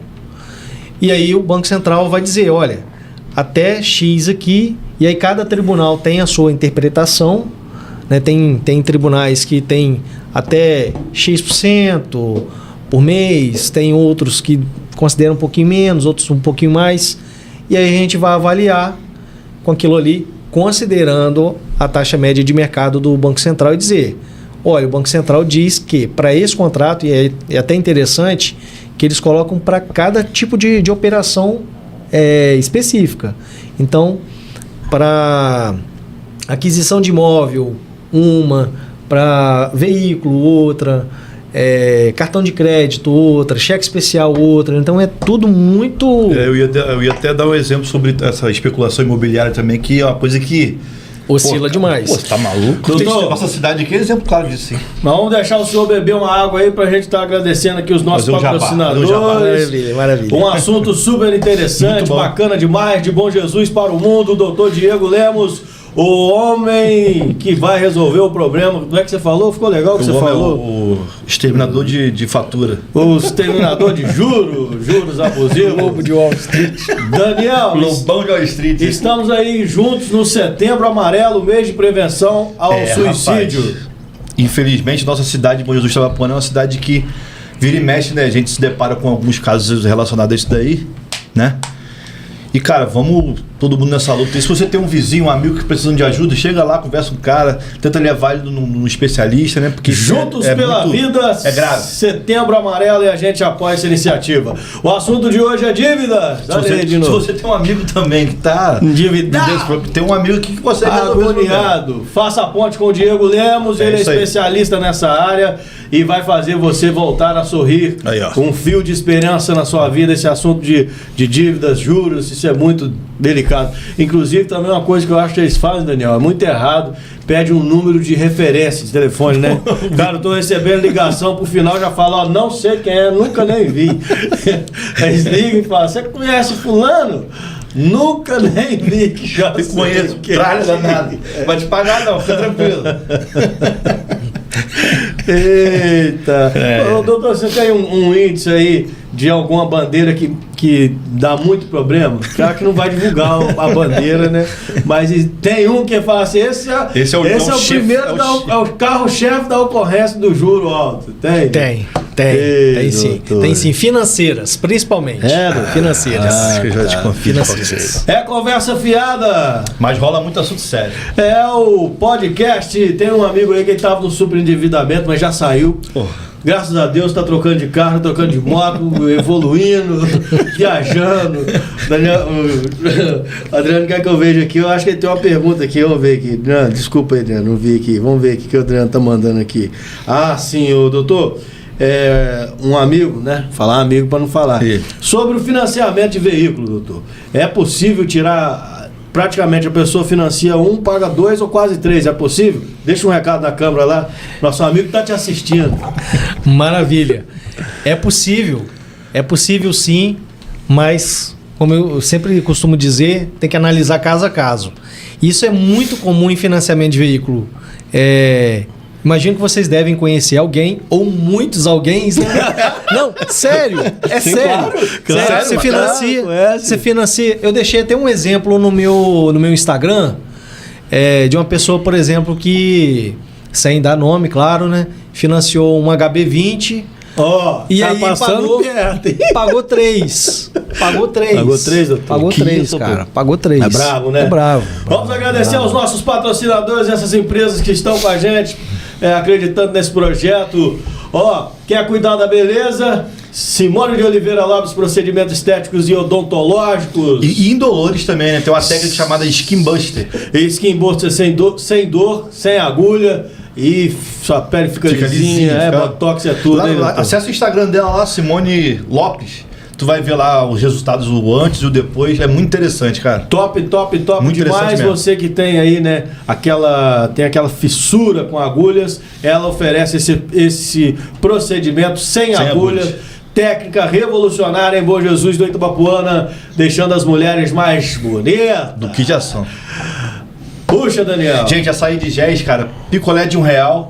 e aí o Banco Central vai dizer, olha, até X aqui, e aí cada tribunal tem a sua interpretação, né? Tem tribunais que tem até X% por mês, tem outros que consideram um pouquinho menos, outros um pouquinho mais, e aí a gente vai avaliar com aquilo ali, considerando a taxa média de mercado do Banco Central e dizer, olha, o Banco Central diz que para esse contrato, e é até interessante, que eles colocam para cada tipo de operação específica. Então, para aquisição de imóvel, para veículo, outra, cartão de crédito, outra, cheque especial, outra. Então é tudo muito... Eu ia até dar um exemplo sobre essa especulação imobiliária também, que é uma coisa que... oscila demais. Pô, você tá maluco? Doutor, Nossa cidade aqui é exemplo claro disso, sim. Mas vamos deixar o senhor beber uma água aí pra gente estar agradecendo aqui os nossos Fazer um jabá, patrocinadores. Maravilha, maravilha. Um assunto super interessante, Muito bom. bacana demais, de bom Jesus para o mundo, o doutor Diego Lemos, o homem que vai resolver o problema. Como é que você falou? Ficou legal o que você falou? O exterminador de fatura. O exterminador de juros abusivos. Lobo de Wall Street. Daniel, Lobão de Wall Street. estamos aí juntos no Setembro Amarelo, mês de prevenção ao suicídio. Rapaz, infelizmente, nossa cidade de Bom Jesus Tabapuana é uma cidade que vira e mexe, né? A gente se depara com alguns casos relacionados a isso daí, né? E, cara, vamos todo mundo nessa luta. E se você tem um vizinho, um amigo que precisam de ajuda, chega lá, conversa com o cara, tenta levar ele num especialista, né? Porque Juntos pela vida, é grave. Setembro Amarelo, e a gente apoia essa iniciativa. O assunto de hoje é dívidas. Se você tem um amigo também que tá endividado, tem um amigo aqui que consegue resolver esse problema. agoniado, faça a ponte com o Diego Lemos, ele é isso aí. especialista nessa área e vai fazer você voltar a sorrir. Aí, ó. Um fio de esperança na sua vida, esse assunto de dívidas, juros, isso é muito delicado. Inclusive, também uma coisa que eu acho que eles fazem, Daniel, é muito errado, pede um número de referência de telefone, né? Cara, eu tô recebendo ligação pro final, já fala, não sei quem é, nunca nem vi. Eles ligam e falam, você conhece fulano? Nunca nem vi. Que já Eu conheço, tralha danado. Vai te pagar não, fica tranquilo. Eita! Ô, doutor, você tem um índice aí de alguma bandeira que dá muito problema? Claro que não vai divulgar a bandeira, né? Mas tem um que fala assim, esse é o primeiro, é o carro-chefe da ocorrência do juro alto. Tem? Tem sim. Tem sim, financeiras, principalmente. Financeiras. Acho que eu já te confio. Financeiras. É conversa fiada. Mas rola muito assunto sério. É o podcast. Tem um amigo aí que ele tava no super endividamento, mas já saiu. Graças a Deus tá trocando de carro, trocando de moto, evoluindo, viajando. Daniel, Adriano quer que eu veja aqui. Eu acho que ele tem uma pergunta aqui. Vamos ver aqui. Adriano, desculpa aí, Adriano, não vi aqui. Vamos ver o que o Adriano tá mandando aqui. Ah, sim, o doutor. Um amigo, né? Falar amigo para não falar. Sim. Sobre o financiamento de veículo, doutor. É possível tirar... Praticamente a pessoa financia paga 2 ou quase 3, é possível? Deixa um recado na câmera lá, nosso amigo está te assistindo. Maravilha. É possível sim, mas como eu sempre costumo dizer, tem que analisar caso a caso. Isso é muito comum em financiamento de veículo. Imagino que vocês devem conhecer alguém, ou muitos alguém, né? Não, sério, Sim, sério. claro, Sério, você financia. conhece. Você financia. Eu deixei até um exemplo no meu Instagram de uma pessoa, por exemplo, que sem dar nome, claro, né? Financiou um HB20. Ó, E tá aí passando perto, hein? pagou 3. Pagou 3. Pagou 3, doutor? Pagou Que 3, isso, cara. pô? Pagou 3. É bravo, né? É bravo. Vamos agradecer aos nossos patrocinadores, essas empresas que estão com a gente, acreditando nesse projeto. Ó, quer cuidar da beleza? Simone de Oliveira Lopes, procedimentos estéticos e odontológicos. E indolores também, né? Tem uma técnica chamada Skin Buster. Skin Buster sem dor, sem agulha. E sua pele fica lisinha, botox é tudo. Acessa o Instagram dela lá, Simone Lopes. Tu vai ver lá os resultados, o antes e o depois. É muito interessante, cara. Top muito demais. Mesmo. Você que tem aí, né, aquela fissura com agulhas, ela oferece esse procedimento sem agulha. Técnica revolucionária em Bom Jesus do Itabapuana, deixando as mulheres mais bonitas. Do que já são. Puxa, Daniel. Gente, açaí de Géis, cara, picolé de R$1.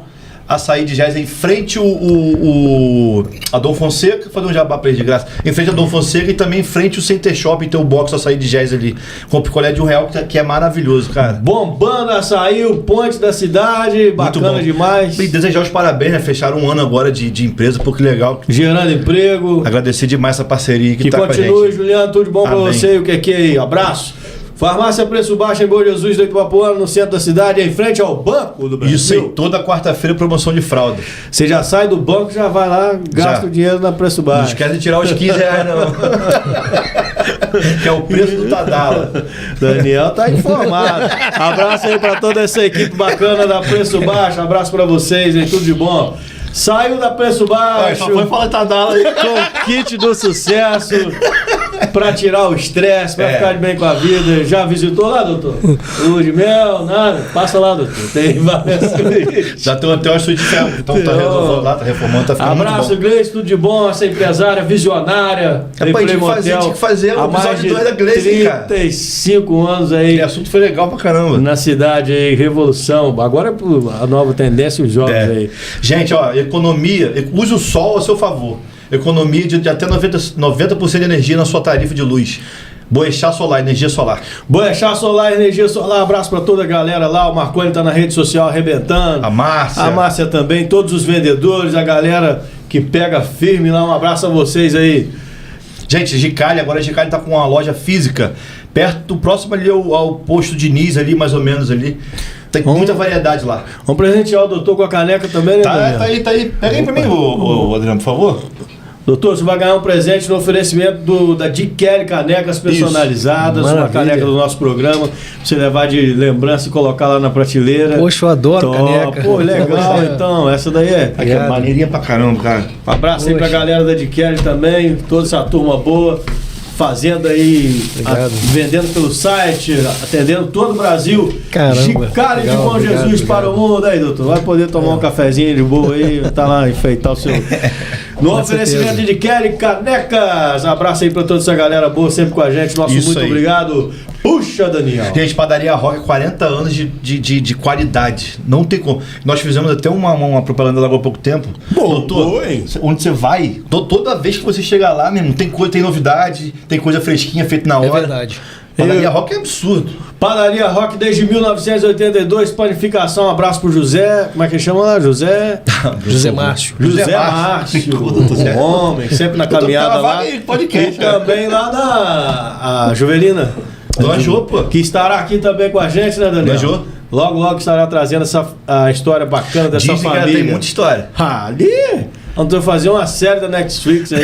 Açaí de Géis em frente o Adolfo Fonseca, fazer um jabá pra ele de graça. Em frente ao Adolfo Fonseca e também em frente o Center Shopping, tem o box açaí de Géis ali. Com picolé de R$1, que é maravilhoso, cara. Bombando açaí, o ponte da cidade, bacana demais. E desejar os parabéns, né? Fecharam um ano agora de empresa, pô, que legal. Gerando emprego. Agradecer demais essa parceria que tá continue, com a gente. Juliano, tudo de bom pra você. O que é aí? Abraço. Farmácia Preço Baixo em Bom Jesus do Itabapuana, no centro da cidade, em frente ao Banco do Brasil. Isso aí, toda quarta-feira promoção de fralda. Você já sai do banco, já vai lá, gasta o dinheiro na Preço Baixo. Não esquece de tirar os R$15, não. Que é o preço do Tadala. Daniel tá informado. Abraço aí pra toda essa equipe bacana da Preço Baixo. Abraço pra vocês, hein? Tudo de bom. Saiu da Preço Baixo. Só foi falar Tadala aí. Com kit do sucesso. Pra tirar o estresse, pra ficar bem com a vida. Já visitou lá, doutor? Lua de mel, nada? Passa lá, doutor. Tem várias suítes. Já tem até uma suíte de ferro. Então tá renovando lá, tá reformando, tá ficando Abraço, muito bom. Gleice, tudo de bom. Essa empresária visionária. Rapaz, tinha que fazer o episódio 2 da Gleice, cara. 35 anos aí. Aquele assunto foi legal pra caramba. Na cidade aí, revolução. Agora a nova tendência, os jovens aí. Gente, ó, economia, use o sol a seu favor. Economia de até 90% de energia na sua tarifa de luz. Boechat Solar, energia solar. Boechat Solar, energia solar. Abraço pra toda a galera lá. O Marconi tá na rede social arrebentando. A Márcia. A Márcia também. Todos os vendedores, a galera que pega firme lá. Um abraço a vocês aí. Gente, Gicali, agora a Gicali tá com uma loja física perto, próximo ali ao posto Diniz ali, mais ou menos ali. Tem muita variedade lá. Vamos presentear o doutor com a caneca também, né, Daniel? Tá aí. Pega aí pra mim, ô Adriano, por favor. Doutor, você vai ganhar um presente no oferecimento da Dick Kelly Canecas Personalizadas, uma caneca do nosso programa, pra você levar de lembrança e colocar lá na prateleira. Poxa, eu adoro caneca. Pô, legal, então, essa daí é. Aqui é maneirinha pra caramba, cara. Um abraço aí pra galera da Dick Kelly também, toda essa turma boa, fazendo aí, vendendo pelo site, atendendo todo o Brasil. Caramba. Gicali de Bom Jesus para o mundo aí, doutor. Vai poder tomar um cafezinho de boa aí, tá lá, enfeitar o seu... No oferecimento de Kelly Canecas. Abraço aí pra toda essa galera boa, sempre com a gente. Nosso Isso muito aí. Obrigado. Puxa, Daniel. Gente, Padaria Rock, 40 anos de qualidade. Não tem como. Nós fizemos até uma propaganda lá há pouco tempo. Doutor, onde você vai, toda vez que você chega lá, mesmo, tem novidade, tem coisa fresquinha feita na hora. É verdade. Padaria Rock é absurdo. Padaria Rock desde 1982, panificação. Um abraço pro José. Como é que ele chama lá? José Márcio. José Márcio. Um homem, sempre na caminhada lá. Podcast, e também lá a Juvelina. Dona Jo, pô. Que estará aqui também com a gente, né, Daniel? Dona Jo. Logo estará trazendo a história bacana dessa Dizem família. que ela tem muita história. Ali? Vamos fazer uma série da Netflix aí.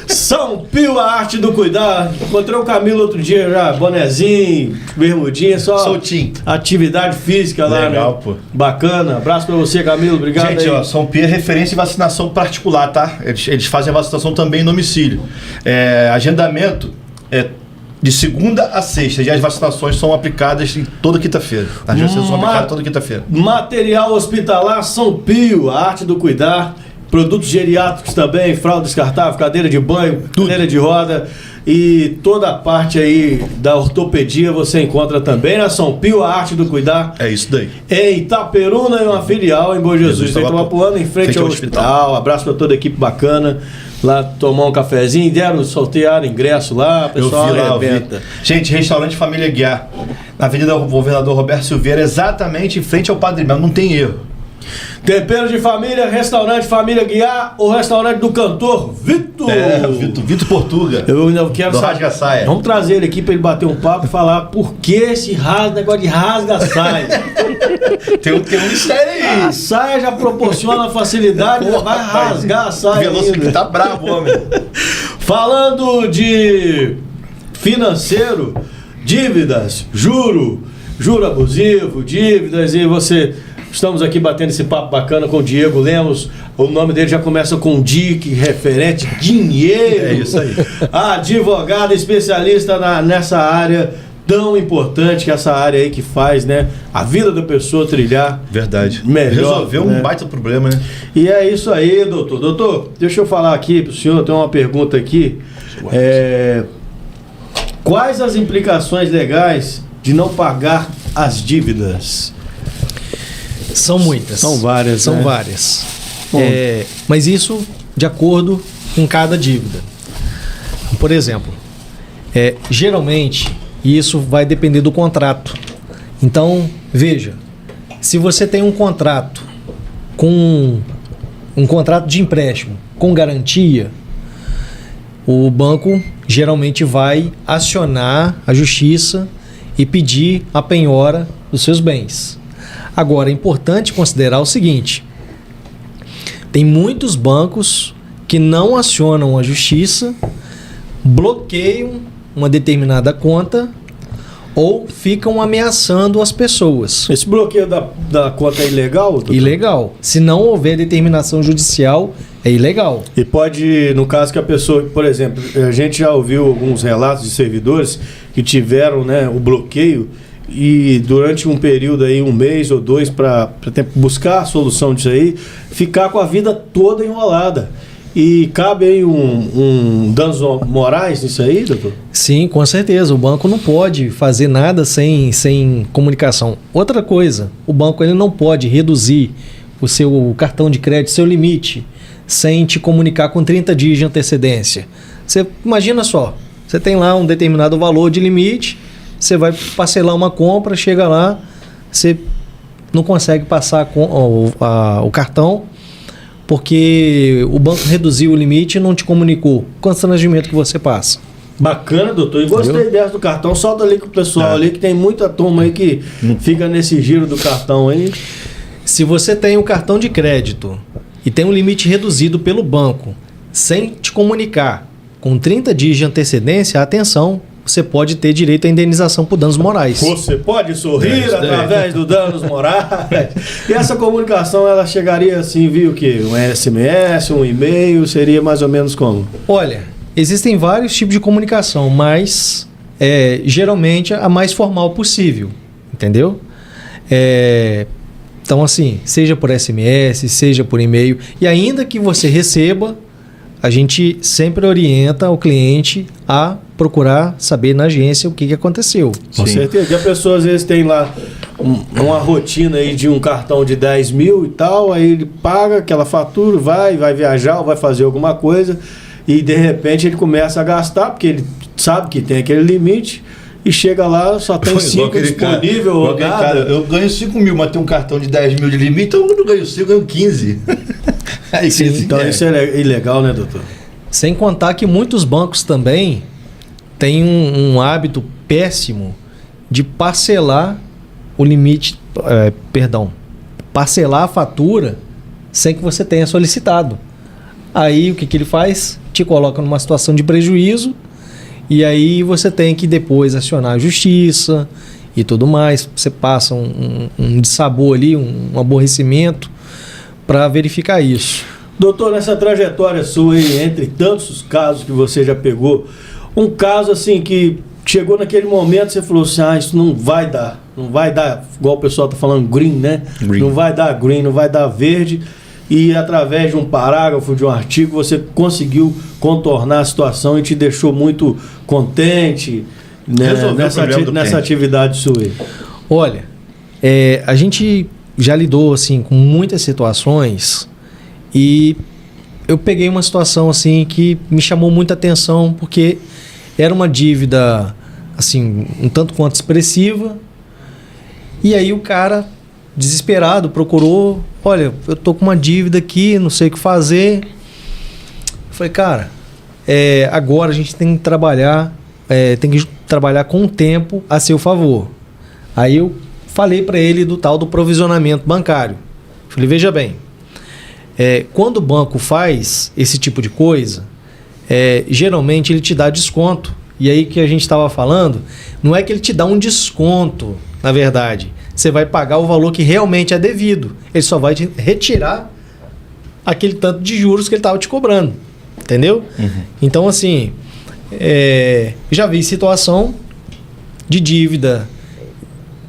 São Pio, a arte do cuidar. Encontrei o Camilo outro dia já, bonezinho, bermudinha, só soltinho. Atividade física lá, legal, né? Pô. Bacana. Abraço pra você, Camilo. Obrigado. Gente, aí. ó, São Pio é referência em vacinação particular, tá? Eles fazem a vacinação também em domicílio. Agendamento de segunda a sexta. E as vacinações são aplicadas em toda quinta-feira. As vacinas são aplicadas toda quinta-feira. Material hospitalar São Pio, a arte do cuidar. Produtos geriátricos também, fralda descartável, cadeira de banho, cadeira de roda. E toda a parte aí da ortopedia você encontra também na São Pio, a arte do cuidar. É isso daí. Em Itaperuna e uma filial em Bom Jesus, em Itapuana, em frente ao hospital. Abraço para toda a equipe bacana. Lá tomar um cafezinho, deram sortear ingresso lá, o pessoal arrebenta. Gente, restaurante Família Guiar. na Avenida Governador Roberto Silveira, exatamente em frente ao Padre Melo, não tem erro. Tempero de Família, Restaurante Família Guiar, o restaurante do cantor Vitor. Vitor Portuga. Eu ainda quero Do saber. Rasga-Saia. Vamos trazer ele aqui pra ele bater um papo e falar por que esse negócio de rasga-saia. Tem um mistério aí. A saia já proporciona facilidade, Porra, vai rapaz. rasgar a saia. Veloso que ainda. tá bravo, homem. Falando de financeiro, dívidas, juro abusivo, dívidas, e você... Estamos aqui batendo esse papo bacana com o Diego Lemos. O nome dele já começa com DIC, referente dinheiro. É isso aí. Advogado especialista nessa área tão importante, que é essa área aí que faz, né, a vida da pessoa trilhar. Verdade. Melhor, Resolveu né? um baita problema, né? E é isso aí, doutor. Doutor, deixa eu falar aqui pro senhor, tem uma pergunta aqui. Quais as implicações legais de não pagar as dívidas? São muitas. São várias, São né? várias. Bom. Mas isso de acordo com cada dívida. Por exemplo, geralmente, isso vai depender do contrato. Então, veja, se você tem um contrato de empréstimo com garantia, o banco geralmente vai acionar a justiça e pedir a penhora dos seus bens. Agora, é importante considerar o seguinte: tem muitos bancos que não acionam a justiça, bloqueiam uma determinada conta ou ficam ameaçando as pessoas. Esse bloqueio da conta é ilegal, doutor? Ilegal. Se não houver determinação judicial, é ilegal. E pode, no caso que a pessoa, por exemplo, a gente já ouviu alguns relatos de servidores que tiveram, né, o bloqueio e durante um período aí, 1 mês ou 2, para buscar a solução disso aí, ficar com a vida toda enrolada. E cabe aí um danos morais nisso aí, doutor? Sim, com certeza. O banco não pode fazer nada sem comunicação. Outra coisa, o banco ele não pode reduzir o seu cartão de crédito, seu limite, sem te comunicar com 30 dias de antecedência. Você imagina só, você tem lá um determinado valor de limite, você vai parcelar uma compra, chega lá, você não consegue passar o cartão porque o banco reduziu o limite e não te comunicou o constrangimento que você passa. Bacana, doutor. E gostei dessa do cartão. Solta ali com o pessoal ali, que tem muita turma aí que fica nesse giro do cartão aí. Se você tem um cartão de crédito e tem um limite reduzido pelo banco, sem te comunicar, com 30 dias de antecedência, atenção, você pode ter direito à indenização por danos morais. Você pode sorrir através do danos morais. E essa comunicação, ela chegaria assim, viu o quê? Um SMS, um e-mail, seria mais ou menos como? Olha, existem vários tipos de comunicação, mas geralmente a mais formal possível, entendeu? Então assim, seja por SMS, seja por e-mail, e ainda que você receba, a gente sempre orienta o cliente a procurar saber na agência o que aconteceu. Com certeza. E a pessoa às vezes tem lá uma rotina aí de um cartão de 10 mil e tal, aí ele paga aquela fatura, vai viajar ou vai fazer alguma coisa e de repente ele começa a gastar, porque ele sabe que tem aquele limite e chega lá, só tem 5 disponível. Eu ganho 5 mil, mas tem um cartão de 10 mil de limite, então eu não ganho 5, eu ganho 15. Então isso é ilegal, né, doutor? Sem contar que muitos bancos também têm um hábito péssimo de parcelar o limite, parcelar a fatura sem que você tenha solicitado. Aí o que ele faz? Te coloca numa situação de prejuízo e aí você tem que depois acionar a justiça e tudo mais. Você passa um dissabor ali, um aborrecimento para verificar isso. Doutor, nessa trajetória sua aí, entre tantos casos que você já pegou, um caso assim que chegou naquele momento, você falou assim, isso não vai dar, igual o pessoal tá falando green, né? Green. Não vai dar green, não vai dar verde, e através de um parágrafo, de um artigo, você conseguiu contornar a situação e te deixou muito contente, né, nessa atividade sua aí. Olha, a gente já lidou assim com muitas situações e eu peguei uma situação assim que me chamou muita atenção porque era uma dívida assim um tanto quanto expressiva E aí o cara, desesperado, procurou, olha, eu tô com uma dívida aqui, não sei o que fazer. Eu falei, cara, agora a gente tem que trabalhar com o tempo a seu favor. Aí eu falei para ele do tal do provisionamento bancário. Falei, veja bem, quando o banco faz esse tipo de coisa, geralmente ele te dá desconto. E aí que a gente estava falando, não é que ele te dá um desconto, na verdade. Você vai pagar o valor que realmente é devido. Ele só vai te retirar aquele tanto de juros que ele estava te cobrando. Entendeu? Uhum. Então, assim, já vi situação de dívida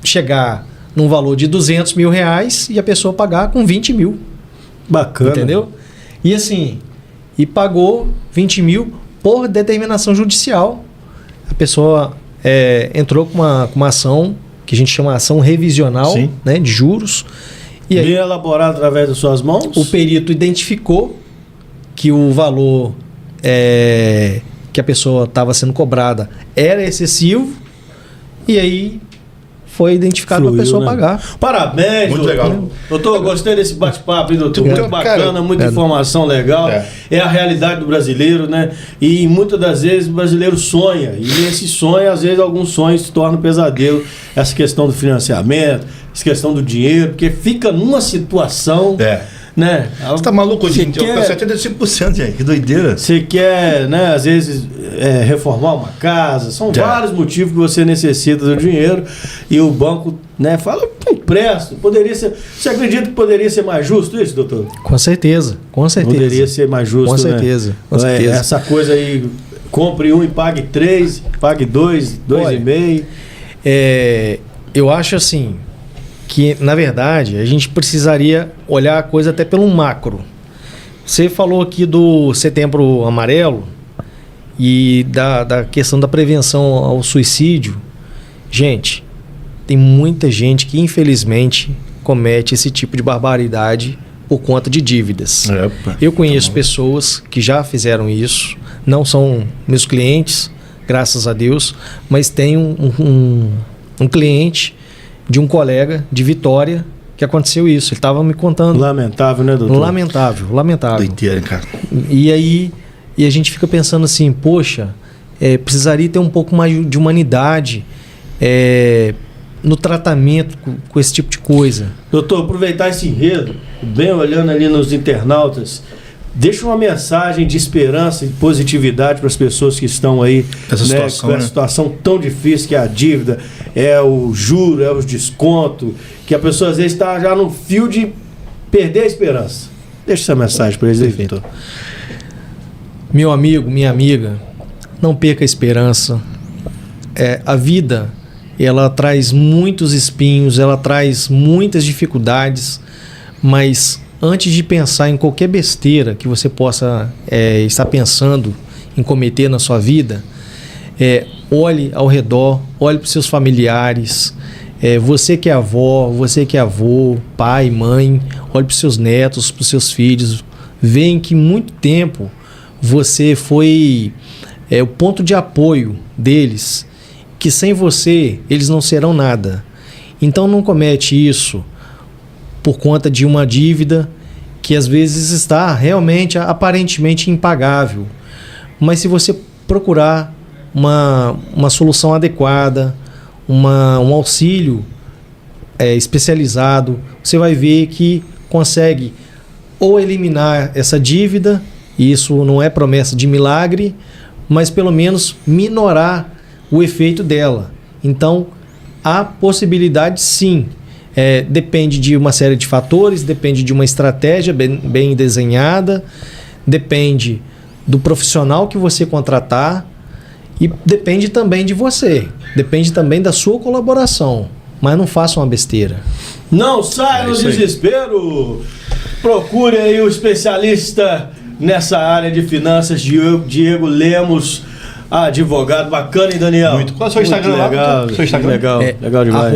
chegar num valor de 200 mil reais e a pessoa pagar com 20 mil. Bacana. Entendeu? E assim, pagou 20 mil por determinação judicial. A pessoa entrou com uma ação que a gente chama ação revisional, né, de juros. E aí, bem elaborado através das suas mãos? O perito identificou que o valor que a pessoa estava sendo cobrada era excessivo e aí foi identificado para a pessoa, né, pagar. Parabéns, muito doutor. Legal. Doutor, gostei desse bate-papo, doutor. Muito bacana, cara, muita informação legal. É a realidade do brasileiro, né? E muitas das vezes o brasileiro sonha. E esse sonho, às vezes, alguns sonhos se tornam pesadelo. Essa questão do financiamento, essa questão do dinheiro, porque fica numa situação... Né? Você tá maluco, gente? Eu quero 75%, gente. Que doideira. Você quer, né, às vezes, reformar uma casa. São vários motivos que você necessita do dinheiro. E o banco, né, fala, empresto. Poderia ser. Você acredita que poderia ser mais justo isso, doutor? Com certeza, com certeza. Poderia ser mais justo, com certeza, né? Com certeza. Essa coisa aí, compre um e pague 3, pague 2, 2,5. Eu acho assim que, na verdade, a gente precisaria olhar a coisa até pelo macro. Você falou aqui do Setembro Amarelo e da questão da prevenção ao suicídio. Gente, tem muita gente que, infelizmente, comete esse tipo de barbaridade por conta de dívidas. Eu conheço pessoas que já fizeram isso, não são meus clientes, graças a Deus, mas tem um cliente de um colega de Vitória que aconteceu isso. Ele estava me contando. Lamentável, né, doutor? Lamentável. Doideira, cara. E aí a gente fica pensando assim, poxa, precisaria ter um pouco mais de humanidade no tratamento com esse tipo de coisa. Doutor, aproveitar esse enredo, bem olhando ali nos internautas, deixa uma mensagem de esperança e positividade para as pessoas que estão aí com essa situação tão difícil que é a dívida, é o juro, é os descontos, que a pessoa às vezes está já no fio de perder a esperança. Deixa essa mensagem para eles aí, doutor. Meu amigo, minha amiga, não perca a esperança. A vida, ela traz muitos espinhos, ela traz muitas dificuldades, mas antes de pensar em qualquer besteira que você possa estar pensando em cometer na sua vida, olhe ao redor, olhe para os seus familiares, você que é avó, você que é avô, pai, mãe, olhe para os seus netos, para os seus filhos, vê em que muito tempo você foi o ponto de apoio deles, que sem você eles não serão nada. Então não comete isso por conta de uma dívida que às vezes está realmente, aparentemente impagável. Mas se você procurar uma solução adequada, um auxílio especializado, você vai ver que consegue ou eliminar essa dívida, e isso não é promessa de milagre, mas pelo menos minorar o efeito dela. Então, há possibilidade sim. Depende de uma série de fatores, depende de uma estratégia bem desenhada, depende do profissional que você contratar e depende também de você, depende também da sua colaboração, mas não faça uma besteira. Não saia no desespero, procure aí o especialista nessa área de finanças, Diego Lemos, advogado. Bacana, hein, Daniel? Muito. Qual é o seu Instagram lá? Legal, seu Instagram? Legal demais.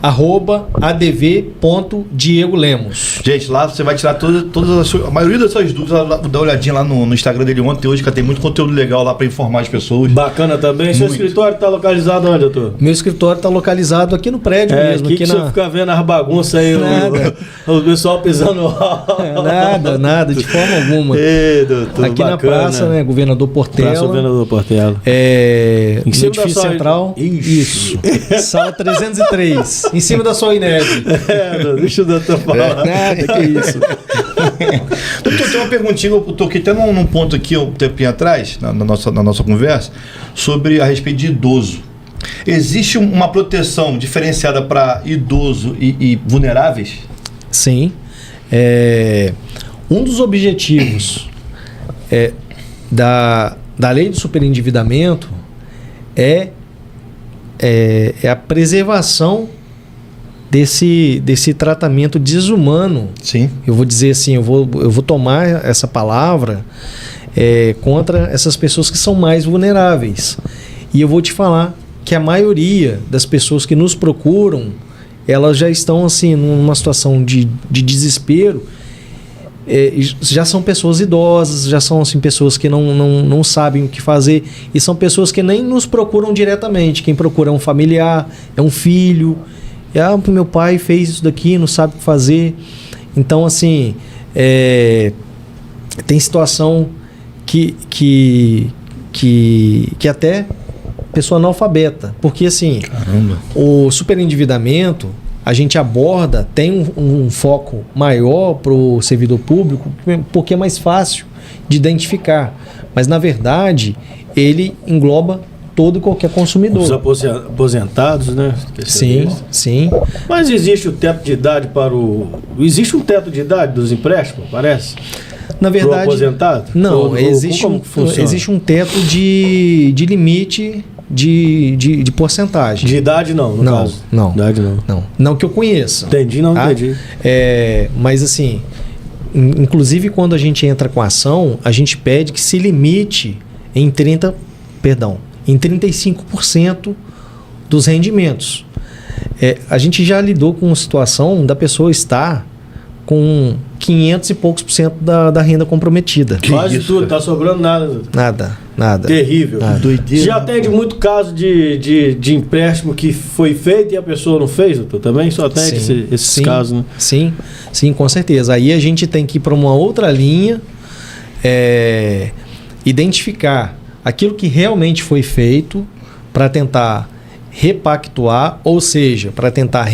@adv.diegolemos. Gente, lá você vai tirar a maioria das suas dúvidas. Dá uma olhadinha lá no Instagram dele ontem, hoje, que tem muito conteúdo legal lá para informar as pessoas. Bacana também. Seu escritório está localizado onde, doutor? Meu escritório está localizado aqui no prédio mesmo. Aqui você fica vendo as bagunças aí, o pessoal pisando. Nada, de forma alguma. Ei, doutor, aqui bacana. na praça, né, Governador Portela. Praça Governador Portela. Em cima do edifício central. Isso. Sala 303. Em cima da sua Inés. Deixa o doutor falar. Nada, que isso. Doutor, tem uma perguntinha, eu toquei até num ponto aqui um tempinho atrás, na nossa conversa, sobre a respeito de idoso. Existe uma proteção diferenciada para idoso e vulneráveis? Sim. Um dos objetivos da lei do superendividamento é a preservação desse tratamento desumano. Sim. Eu vou dizer assim, eu vou tomar essa palavra contra essas pessoas que são mais vulneráveis. E eu vou te falar que a maioria das pessoas que nos procuram, elas já estão assim numa situação de desespero. Já são pessoas idosas, já são assim, pessoas que não sabem o que fazer, e são pessoas que nem nos procuram diretamente. Quem procura é um familiar, é um filho. Meu pai fez isso daqui, não sabe o que fazer. Então, assim, tem situação que até pessoa analfabeta. Porque, assim, caramba, o superendividamento, a gente aborda, tem um foco maior para o servidor público, porque é mais fácil de identificar. Mas, na verdade, ele engloba todo e qualquer consumidor. Os aposentados, né? Sim. Mas existe o teto de idade Existe um teto de idade dos empréstimos, parece? Na verdade, pro aposentado? Não, existe um teto de limite de porcentagem. De idade não, no caso. Não. Idade não. Não que eu conheça. Entendi. Mas assim, inclusive quando a gente entra com a ação, a gente pede que se limite em 35% dos rendimentos. A gente já lidou com uma situação da pessoa estar com 500 e poucos % da renda comprometida. Quase tudo, tá sobrando nada. Nada. Terrível. Nada. Doideira. Já atende muito caso de empréstimo que foi feito e a pessoa não fez, doutor? Também só atende esses casos, né? Sim, com certeza. Aí a gente tem que ir para uma outra linha, identificar aquilo que realmente foi feito para tentar repactuar, ou seja, para tentar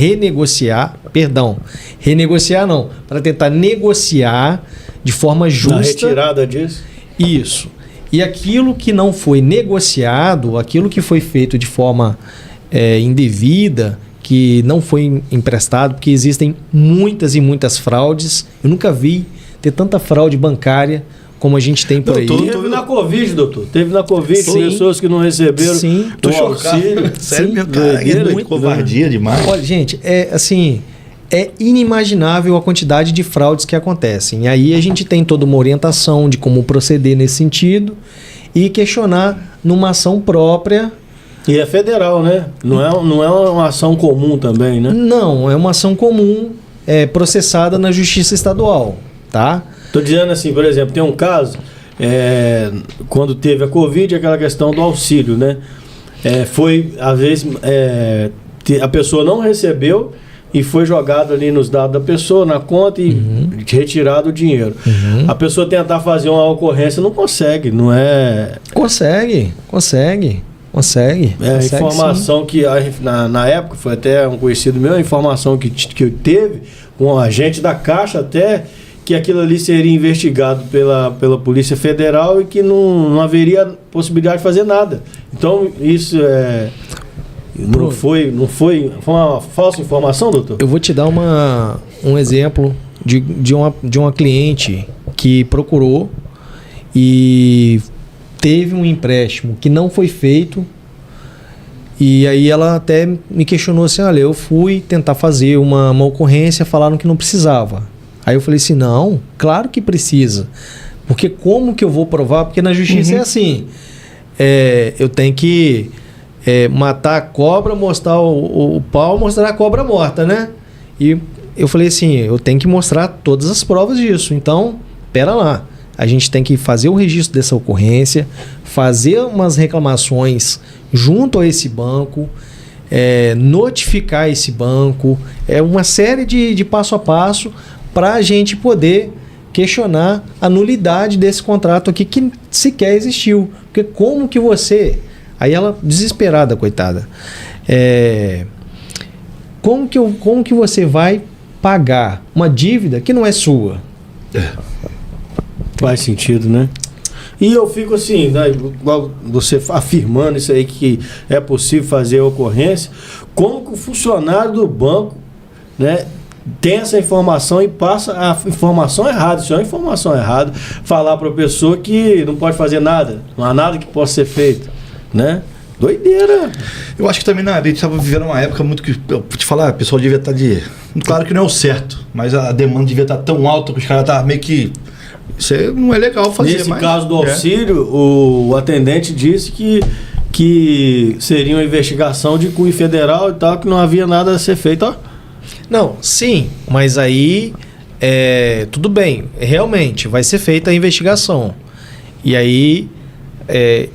para tentar negociar de forma justa. Na retirada disso? Isso. E aquilo que não foi negociado, aquilo que foi feito de forma indevida, que não foi emprestado, porque existem muitas e muitas fraudes. Eu nunca vi ter tanta fraude bancária como a gente tem por aí. Teve na Covid, doutor. Teve na Covid pessoas que não receberam o auxílio. Sério, meu cara, é muito covardia demais. Olha, gente, é inimaginável a quantidade de fraudes que acontecem. E aí a gente tem toda uma orientação de como proceder nesse sentido e questionar numa ação própria. E é federal, né? Não é uma ação comum também, né? Não, é uma ação comum processada na Justiça Estadual, tá? Estou dizendo assim, por exemplo, tem um caso, quando teve a Covid, aquela questão do auxílio, né? Foi, às vezes, a pessoa não recebeu e foi jogado ali nos dados da pessoa, na conta e retirado o dinheiro. A pessoa tentar fazer uma ocorrência não consegue, não é... Consegue. A informação que na época, foi até um conhecido meu, a informação que teve, um agente da Caixa até, que aquilo ali seria investigado pela Polícia Federal e que não haveria possibilidade de fazer nada. Então, isso não foi uma falsa informação, doutor? Eu vou te dar um exemplo de uma cliente que procurou e teve um empréstimo que não foi feito, e aí ela até me questionou assim, olha, eu fui tentar fazer uma ocorrência, falaram que não precisava. Aí eu falei assim, não, claro que precisa. Porque como que eu vou provar? Porque na justiça é assim, eu tenho que matar a cobra, mostrar o pau, mostrar a cobra morta, né? E eu falei assim, eu tenho que mostrar todas as provas disso. Então, pera lá. A gente tem que fazer o registro dessa ocorrência, fazer umas reclamações junto a esse banco, notificar esse banco, uma série de passo a passo para a gente poder questionar a nulidade desse contrato aqui que sequer existiu. Porque como que você... Aí ela, desesperada, coitada. Como que você vai pagar uma dívida que não é sua? Faz sentido, né? E eu fico assim, né, igual você afirmando isso aí, que é possível fazer a ocorrência, como que o funcionário do banco, né, tem essa informação e passa a informação errada, isso é uma informação errada, falar para a pessoa que não pode fazer nada, não há nada que possa ser feito, né? Doideira. Eu acho que também a gente estava vivendo uma época muito que, eu vou te falar, o pessoal devia estar claro que não é o certo, mas a demanda devia estar tão alta que os caras estavam meio que... Isso aí não é legal fazer. Nesse caso do auxílio, o atendente disse que seria uma investigação de cunho federal e tal, que não havia nada a ser feito, ó. Não, sim, mas aí tudo bem, realmente vai ser feita a investigação. E aí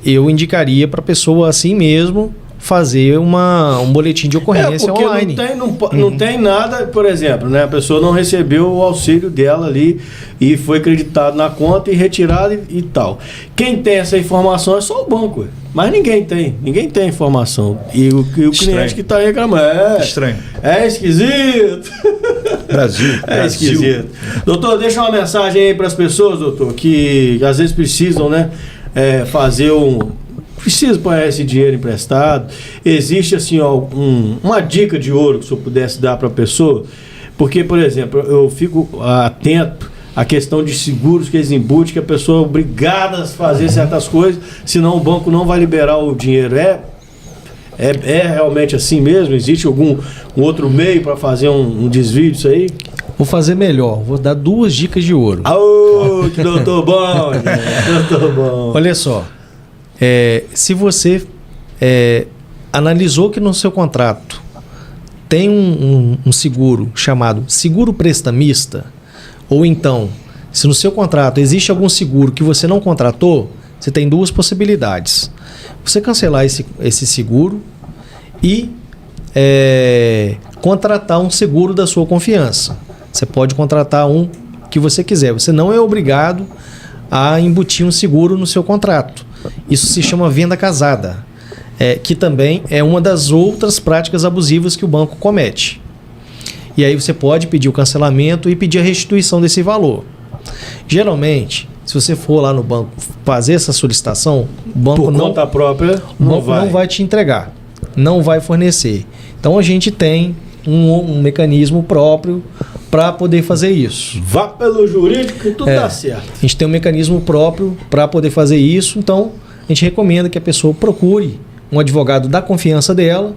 eu indicaria para a pessoa assim mesmo fazer um boletim de ocorrência porque online. Não tem nada, por exemplo, né? A pessoa não recebeu o auxílio dela ali e foi creditado na conta e retirado e tal. Quem tem essa informação é só o banco, mas ninguém tem informação. E o cliente que está reclamando estranho. É esquisito. Brasil. Esquisito. Doutor, deixa uma mensagem aí para as pessoas, doutor, que às vezes precisam, né? Preciso pagar esse dinheiro emprestado. Existe assim, uma dica de ouro que o senhor pudesse dar para a pessoa? Porque, por exemplo, eu fico atento à questão de seguros que eles embutem, que a pessoa é obrigada a fazer certas coisas, senão o banco não vai liberar o dinheiro. É realmente assim mesmo? Existe algum outro meio para fazer um desvio disso aí? Vou fazer melhor, vou dar 2 dicas de ouro. Aô, que doutor bom, gente. Doutor bom. Olha só, se você analisou que no seu contrato tem um seguro chamado seguro prestamista, ou então, se no seu contrato existe algum seguro que você não contratou, você tem 2 possibilidades. Você cancelar esse seguro e contratar um seguro da sua confiança. Você pode contratar um que você quiser. Você não é obrigado a embutir um seguro no seu contrato. Isso se chama venda casada, que também é uma das outras práticas abusivas que o banco comete. E aí você pode pedir o cancelamento e pedir a restituição desse valor. Geralmente, se você for lá no banco fazer essa solicitação, o banco conta própria não vai te entregar, não vai fornecer. Então a gente tem um mecanismo próprio para poder fazer isso. Vá pelo jurídico que tudo dá certo. A gente tem um mecanismo próprio para poder fazer isso, então a gente recomenda que a pessoa procure um advogado da confiança dela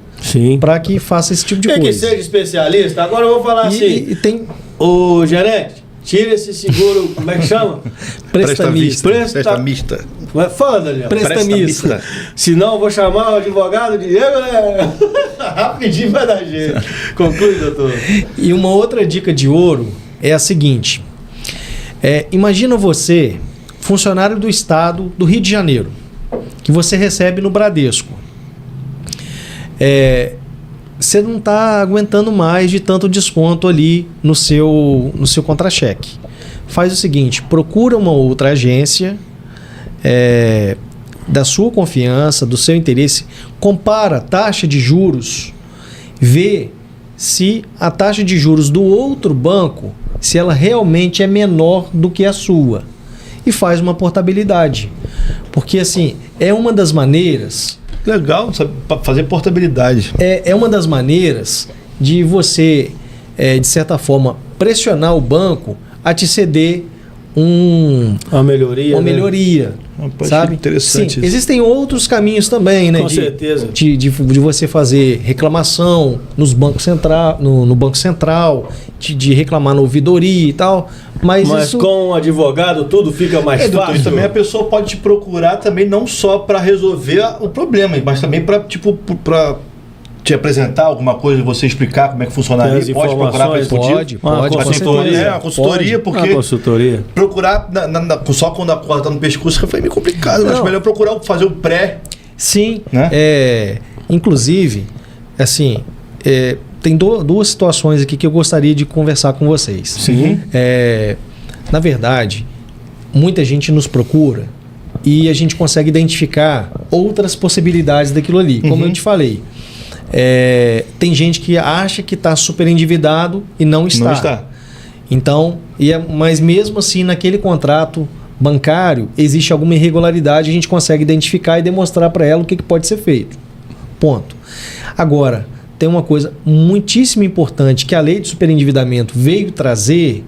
para que faça esse tipo de coisa. Tem que ser especialista. Agora eu vou falar assim. Ô, gerente, tira esse seguro, como é que chama? Prestamista. Prestamista. Fala, Daniel. Prestamista. Senão eu vou chamar o advogado de Diego, né? Rapidinho vai dar jeito. Conclui, doutor. E uma outra dica de ouro é a seguinte. Imagina você, funcionário do estado do Rio de Janeiro, que você recebe no Bradesco. Você não está aguentando mais de tanto desconto ali no seu contra-cheque. Faz o seguinte, procura uma outra agência da sua confiança, do seu interesse, compara a taxa de juros, vê se a taxa de juros do outro banco, se ela realmente é menor do que a sua, e faz uma portabilidade. Porque assim, é uma das maneiras... Legal, sabe, para fazer portabilidade. É uma das maneiras de você, de certa forma, pressionar o banco a te ceder uma melhoria. Uma né? melhoria. Rapaz, Sabe? interessante Sim, isso. existem outros caminhos também, né? Com certeza. De você fazer reclamação nos bancos central, no Banco Central, de reclamar na ouvidoria e tal. Mas isso... com um advogado tudo fica mais doutor, fácil. e também a pessoa pode te procurar também não só para resolver o problema, mas também para te apresentar alguma coisa, você explicar como é que funcionaria. Tem as Pode procurar para esse motivo. Pode, Uma com consultoria. certeza. A consultoria, Pode. porque consultoria. procurar só quando a corda tá no pescoço foi meio complicado. Eu acho Não. melhor procurar fazer o pré. Sim, Né? Inclusive, assim, tem duas situações aqui que eu gostaria de conversar com vocês. Sim. Na verdade, muita gente nos procura e a gente consegue identificar outras possibilidades daquilo ali. Como eu te falei, tem gente que acha que está super endividado e não está. Não está. Então, mas mesmo assim, naquele contrato bancário, existe alguma irregularidade, a gente consegue identificar e demonstrar para ela o que pode ser feito. Ponto. Agora, tem uma coisa muitíssimo importante que a lei de superendividamento veio trazer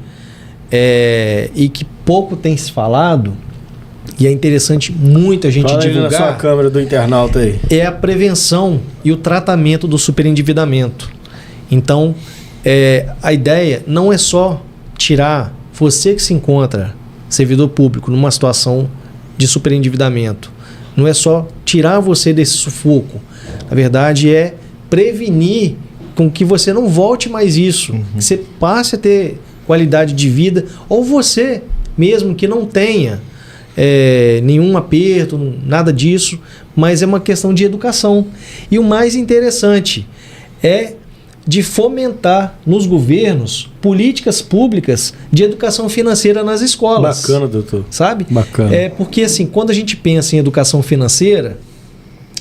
e que pouco tem se falado, e é interessante muito a gente Fala aí na sua divulgar, câmera do internauta aí. é a prevenção e o tratamento do superendividamento. Então, a ideia não é só tirar você que se encontra, servidor público, numa situação de superendividamento. Não é só tirar você desse sufoco. Na verdade, é prevenir com que você não volte mais isso. Que você passe a ter qualidade de vida, ou você mesmo que não tenha nenhum aperto, nada disso, mas é uma questão de educação. E o mais interessante é de fomentar nos governos políticas públicas de educação financeira nas escolas. Bacana, doutor. Sabe? Bacana. Porque assim, quando a gente pensa em educação financeira,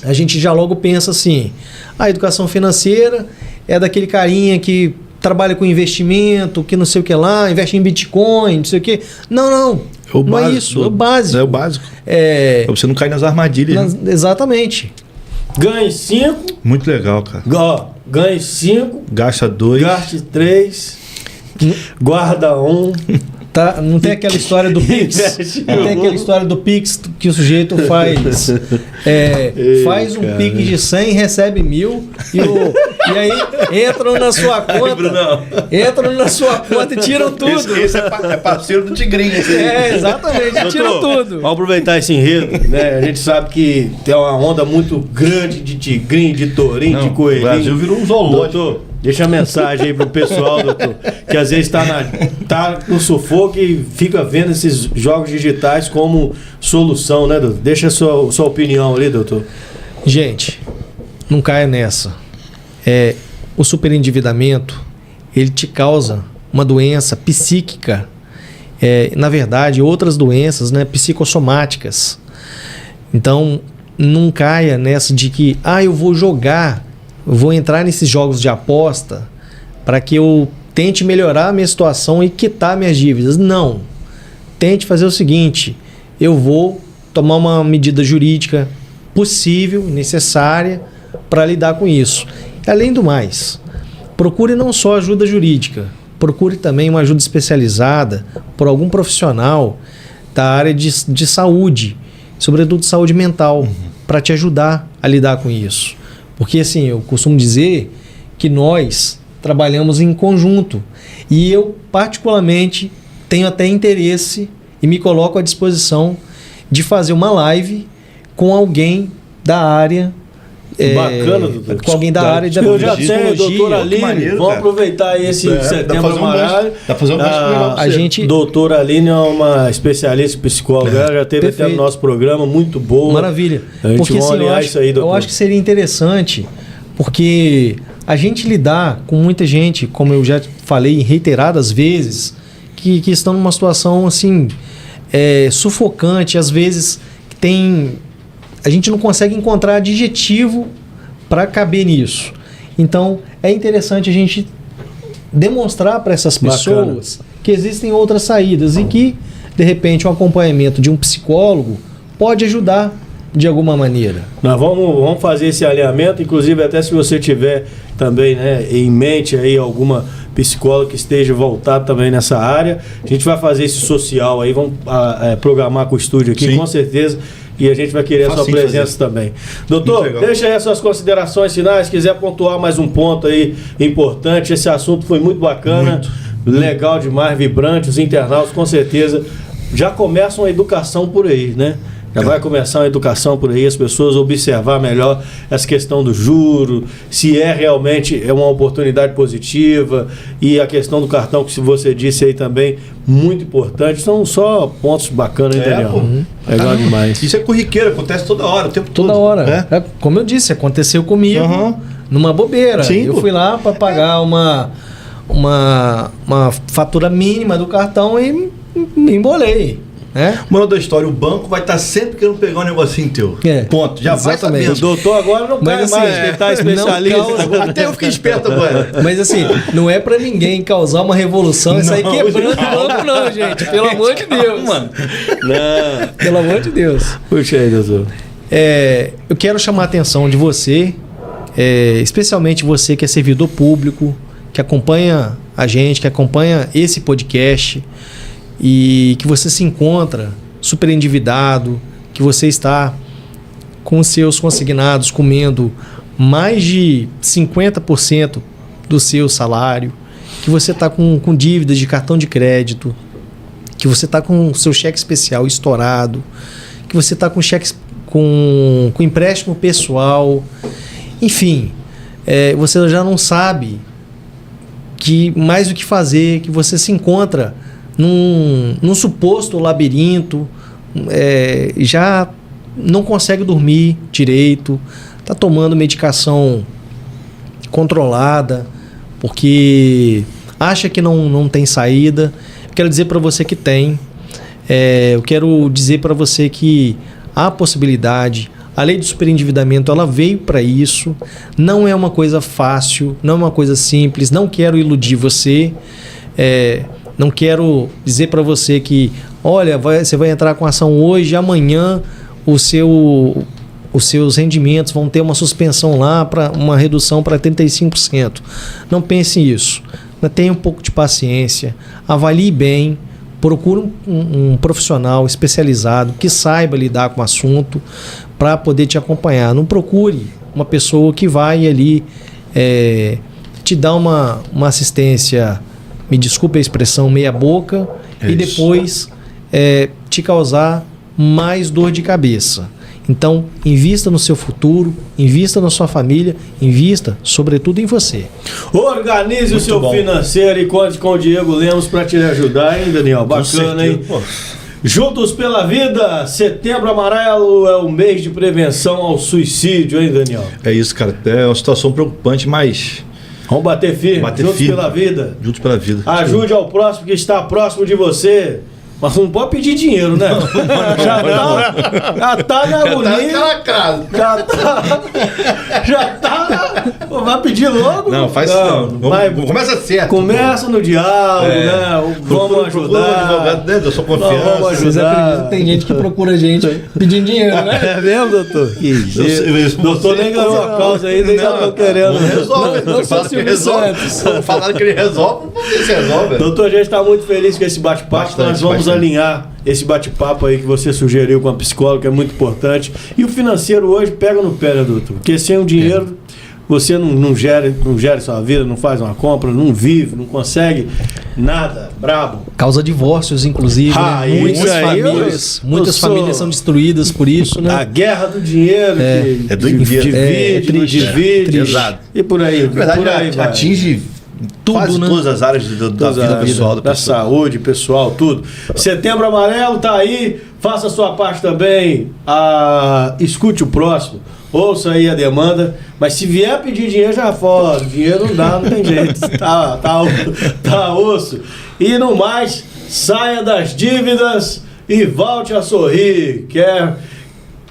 a gente já logo pensa assim, a educação financeira é daquele carinha que trabalha com investimento, que não sei o que lá, investe em Bitcoin, não sei o que. Não é isso, é o básico. É o básico. Pra você não cair nas armadilhas. Né? Exatamente. Ganhe 5. Muito legal, cara. Ganhe 5. Gasta 2. Gaste 3. Guarda 1. Tá, não tem aquela história do Pix? Não tem aquela história do Pix que o sujeito faz. Faz um Pix de 100, recebe 1.000 e aí entram na sua conta. Entram na sua conta e tiram tudo. Esse é parceiro do Tigrinho. Exatamente, tiram tudo. Vamos aproveitar esse enredo, né? A gente sabe que tem uma onda muito grande de tigrinho, de tourinho, de coelhinho. O Brasil virou um zoológico. Doutor, deixa a mensagem aí pro pessoal, doutor, que às vezes tá no sufoco e fica vendo esses jogos digitais como solução, né, doutor? Deixa a sua opinião ali, doutor. Gente, não caia nessa. O superendividamento, ele te causa uma doença psíquica, na verdade, outras doenças, né, psicossomáticas. Então, não caia nessa de que, eu vou jogar, eu vou entrar nesses jogos de aposta para que eu tente melhorar a minha situação e quitar minhas dívidas. Não. Tente fazer o seguinte, eu vou tomar uma medida jurídica possível, necessária, para lidar com isso. Além do mais, procure não só ajuda jurídica, procure também uma ajuda especializada por algum profissional da área de saúde, sobretudo saúde mental, para te ajudar a lidar com isso. Porque assim, eu costumo dizer que nós trabalhamos em conjunto e eu particularmente tenho até interesse e me coloco à disposição de fazer uma live com alguém da área. Bacana, doutor. Com alguém da área de Eu já tenho, psicologia. doutora Aline. maneiro, Vamos cara. aproveitar aí esse setembro amarelo. Dá pra fazer um gancho legal pra A você. gente... Doutora Aline é uma especialista psicóloga. Ela já teve até Perfeito. no nosso programa, muito boa. Maravilha. A gente Porque vai assim, olhar isso aí, doutor. eu acho que seria interessante, porque a gente lidar com muita gente, como eu já falei reiteradas vezes, que estão numa situação assim sufocante, às vezes a gente não consegue encontrar adjetivo para caber nisso. Então é interessante a gente demonstrar para essas pessoas que existem outras saídas e que de repente um acompanhamento de um psicólogo pode ajudar de alguma maneira. Nós vamos fazer esse alinhamento, inclusive até se você tiver também, né, em mente aí alguma psicóloga que esteja voltada também nessa área, a gente vai fazer esse social aí, vamos programar com o estúdio aqui, com certeza, e a gente vai querer a sua presença também. Doutor, deixa aí as suas considerações finais, se quiser pontuar mais um ponto aí importante, esse assunto foi muito bacana, legal demais, vibrante, os internautas com certeza já começam a educação por aí, né? Já vai começar a educação por aí, as pessoas observar melhor essa questão do juro, se realmente é uma oportunidade positiva, e a questão do cartão, que se você disse aí também, muito importante. São só pontos bacanas, hein, Daniel? Legal demais. Isso é corriqueiro, acontece toda hora, o tempo todo. Toda hora. Como eu disse, aconteceu comigo numa bobeira. Sim, eu fui lá para pagar uma fatura mínima do cartão e me embolei. Moral da história, o banco vai estar sempre querendo pegar um negocinho teu. Ponto. Já vai saber. O doutor agora não cai mais, ele tá especialista. Até eu fiquei esperto agora. Mas assim, não é pra ninguém causar uma revolução e sair quebrando o banco, não, gente. Pelo amor de Deus. Mano. Não. Pelo amor de Deus. Puxa aí, doutor. Eu quero chamar a atenção de você, especialmente você que é servidor público, que acompanha a gente, que acompanha esse podcast, e que você se encontra super endividado, que você está com os seus consignados comendo mais de 50% do seu salário, que você está com dívidas de cartão de crédito, que você está com o seu cheque especial estourado, que você está com cheques com empréstimo pessoal, enfim, você já não sabe mais o que fazer, que você se encontra num suposto labirinto, já não consegue dormir direito, está tomando medicação controlada, porque acha que não tem saída. Eu quero dizer para você que tem. Eu quero dizer para você que há possibilidade. A lei do superendividamento, ela veio para isso. Não é uma coisa fácil, não é uma coisa simples. Não quero iludir você. Não quero dizer para você que, olha, você vai entrar com ação hoje, amanhã os seus rendimentos vão ter uma suspensão lá, para uma redução para 35%. Não pense isso. Tenha um pouco de paciência, avalie bem, procure um profissional especializado que saiba lidar com o assunto para poder te acompanhar. Não procure uma pessoa que vai ali te dar uma assistência, me desculpe a expressão, meia boca, e depois te causar mais dor de cabeça. Então, invista no seu futuro, invista na sua família, invista, sobretudo, em você. Organize o seu financeiro e conte com o Diego Lemos para te ajudar, hein, Daniel? Bacana, hein? Juntos pela Vida, Setembro Amarelo é o mês de prevenção ao suicídio, hein, Daniel? É isso, cara. É uma situação preocupante, mas... Vamos bater firme, juntos pela vida. Juntos pela vida. Ajude ao próximo que está próximo de você. Mas não pode pedir dinheiro, né? Já tá na agonia. Já tá. Vai pedir logo? Não, faz isso não. Começa certo. Começa no diálogo, né? Vamos ajudar. Eu sou confiança. Vamos ajudar. Vocês acreditam que tem gente que procura a gente pedindo dinheiro, né? É mesmo, doutor? O doutor nem ganhou a causa aí, nem já tô querendo. Não resolve. Não sou Silvio Santos. Falaram que ele resolve, vamos ver se resolve. Doutor, a gente está muito feliz com esse bate-papo. Nós vamos alinhar esse bate-papo aí que você sugeriu com a psicóloga, que é muito importante. E o financeiro hoje pega no pé, né, doutor? Porque sem o dinheiro, você não gera sua vida, não faz uma compra, não vive, não consegue nada. Brabo. Causa divórcios, inclusive. Muitas famílias são destruídas por isso, né? A guerra do dinheiro. Divide. Exato. E por aí. Na verdade, por aí atinge tudo, quase todas as áreas da vida pessoal. Da saúde pessoal, tudo. Setembro Amarelo tá aí. Faça a sua parte também. Escute o próximo. Ouça aí a demanda. Mas se vier pedir dinheiro, já fora. Dinheiro não dá, não tem jeito. Tá osso. E no mais, saia das dívidas e volte a sorrir. Quer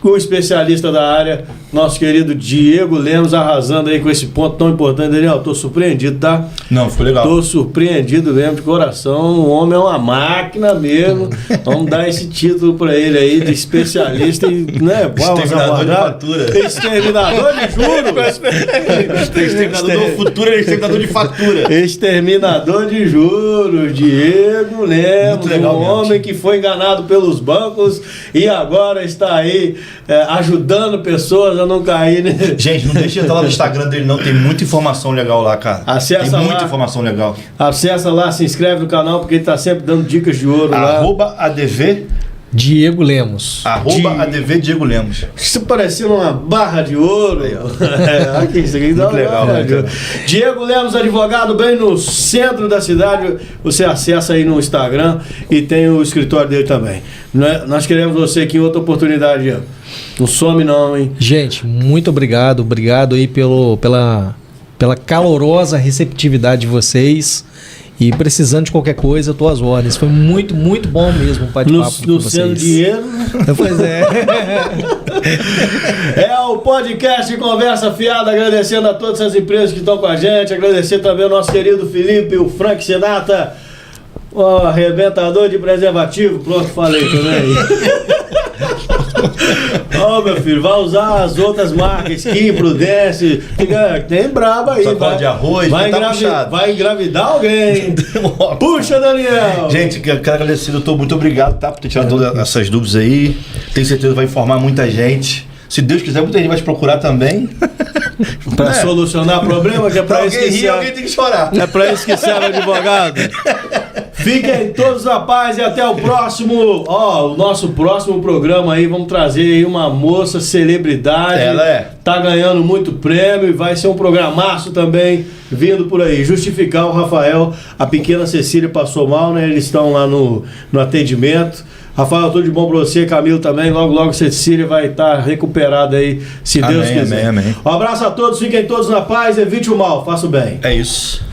o especialista da área Nosso querido Diego Lemos arrasando aí com esse ponto tão importante, Daniel. Tô surpreendido, tá? Não, ficou legal. Tô surpreendido mesmo de coração. O homem é uma máquina mesmo. Vamos dar esse título pra ele aí de especialista em, né? Exterminador de fatura. Exterminador de juros. Exterminador do futuro, exterminador de fatura. Exterminador de juros, Diego Lemos, Muito legal, um mesmo. homem que foi enganado pelos bancos e agora está aí ajudando pessoas a não cair, né? Gente, não deixa de entrar lá no Instagram dele não, tem muita informação legal lá, cara. Acessa tem muita lá. informação legal. Acessa lá, se inscreve no canal, porque ele tá sempre dando dicas de ouro lá. @ADV, Diego Lemos. @ADV Diego Lemos. Isso parecendo uma barra de ouro. Aqui, isso aqui dá Muito legal, uma barra né, de ouro. Diego Lemos, advogado, bem no centro da cidade. Você acessa aí no Instagram e tem o escritório dele também. Nós queremos você aqui em outra oportunidade, Diego. Não some não, hein? Gente, muito obrigado. Obrigado aí pela calorosa receptividade de vocês. E precisando de qualquer coisa, eu tô às ordens. Foi muito, muito bom mesmo o bate-papo com No vocês. sendo dinheiro. Pois é. É o podcast Conversa Fiada, agradecendo a todas as empresas que estão com a gente, agradecer também ao nosso querido Felipe, o Frank Sinatra, o arrebentador de preservativo, pronto, falei também. Ó, meu filho, vai usar as outras marcas, Skin, Prudence, tem braba aí. Sacola de arroz, vai, tá puxado. vai engravidar alguém. Puxa, Daniel! Gente, quero agradecer, doutor. Muito obrigado, tá? Por ter tirado todas essas dúvidas aí. Tenho certeza que vai informar muita gente. Se Deus quiser, muita gente vai te procurar também. Pra solucionar problema, que é pra isso que rir, alguém tem que chorar. É pra isso que serve advogado. Fiquem todos na paz e até o próximo. Ó, o nosso próximo programa aí, vamos trazer aí uma moça celebridade. Ela tá ganhando muito prêmio e vai ser um programaço também vindo por aí. Justificar o Rafael, a pequena Cecília passou mal, né? Eles estão lá no atendimento. Rafael, tudo de bom pra você, Camilo também. Logo, logo Cecília vai estar recuperada aí, se Deus quiser. Amém. Um abraço a todos, fiquem todos na paz, evite o mal, faça o bem. É isso.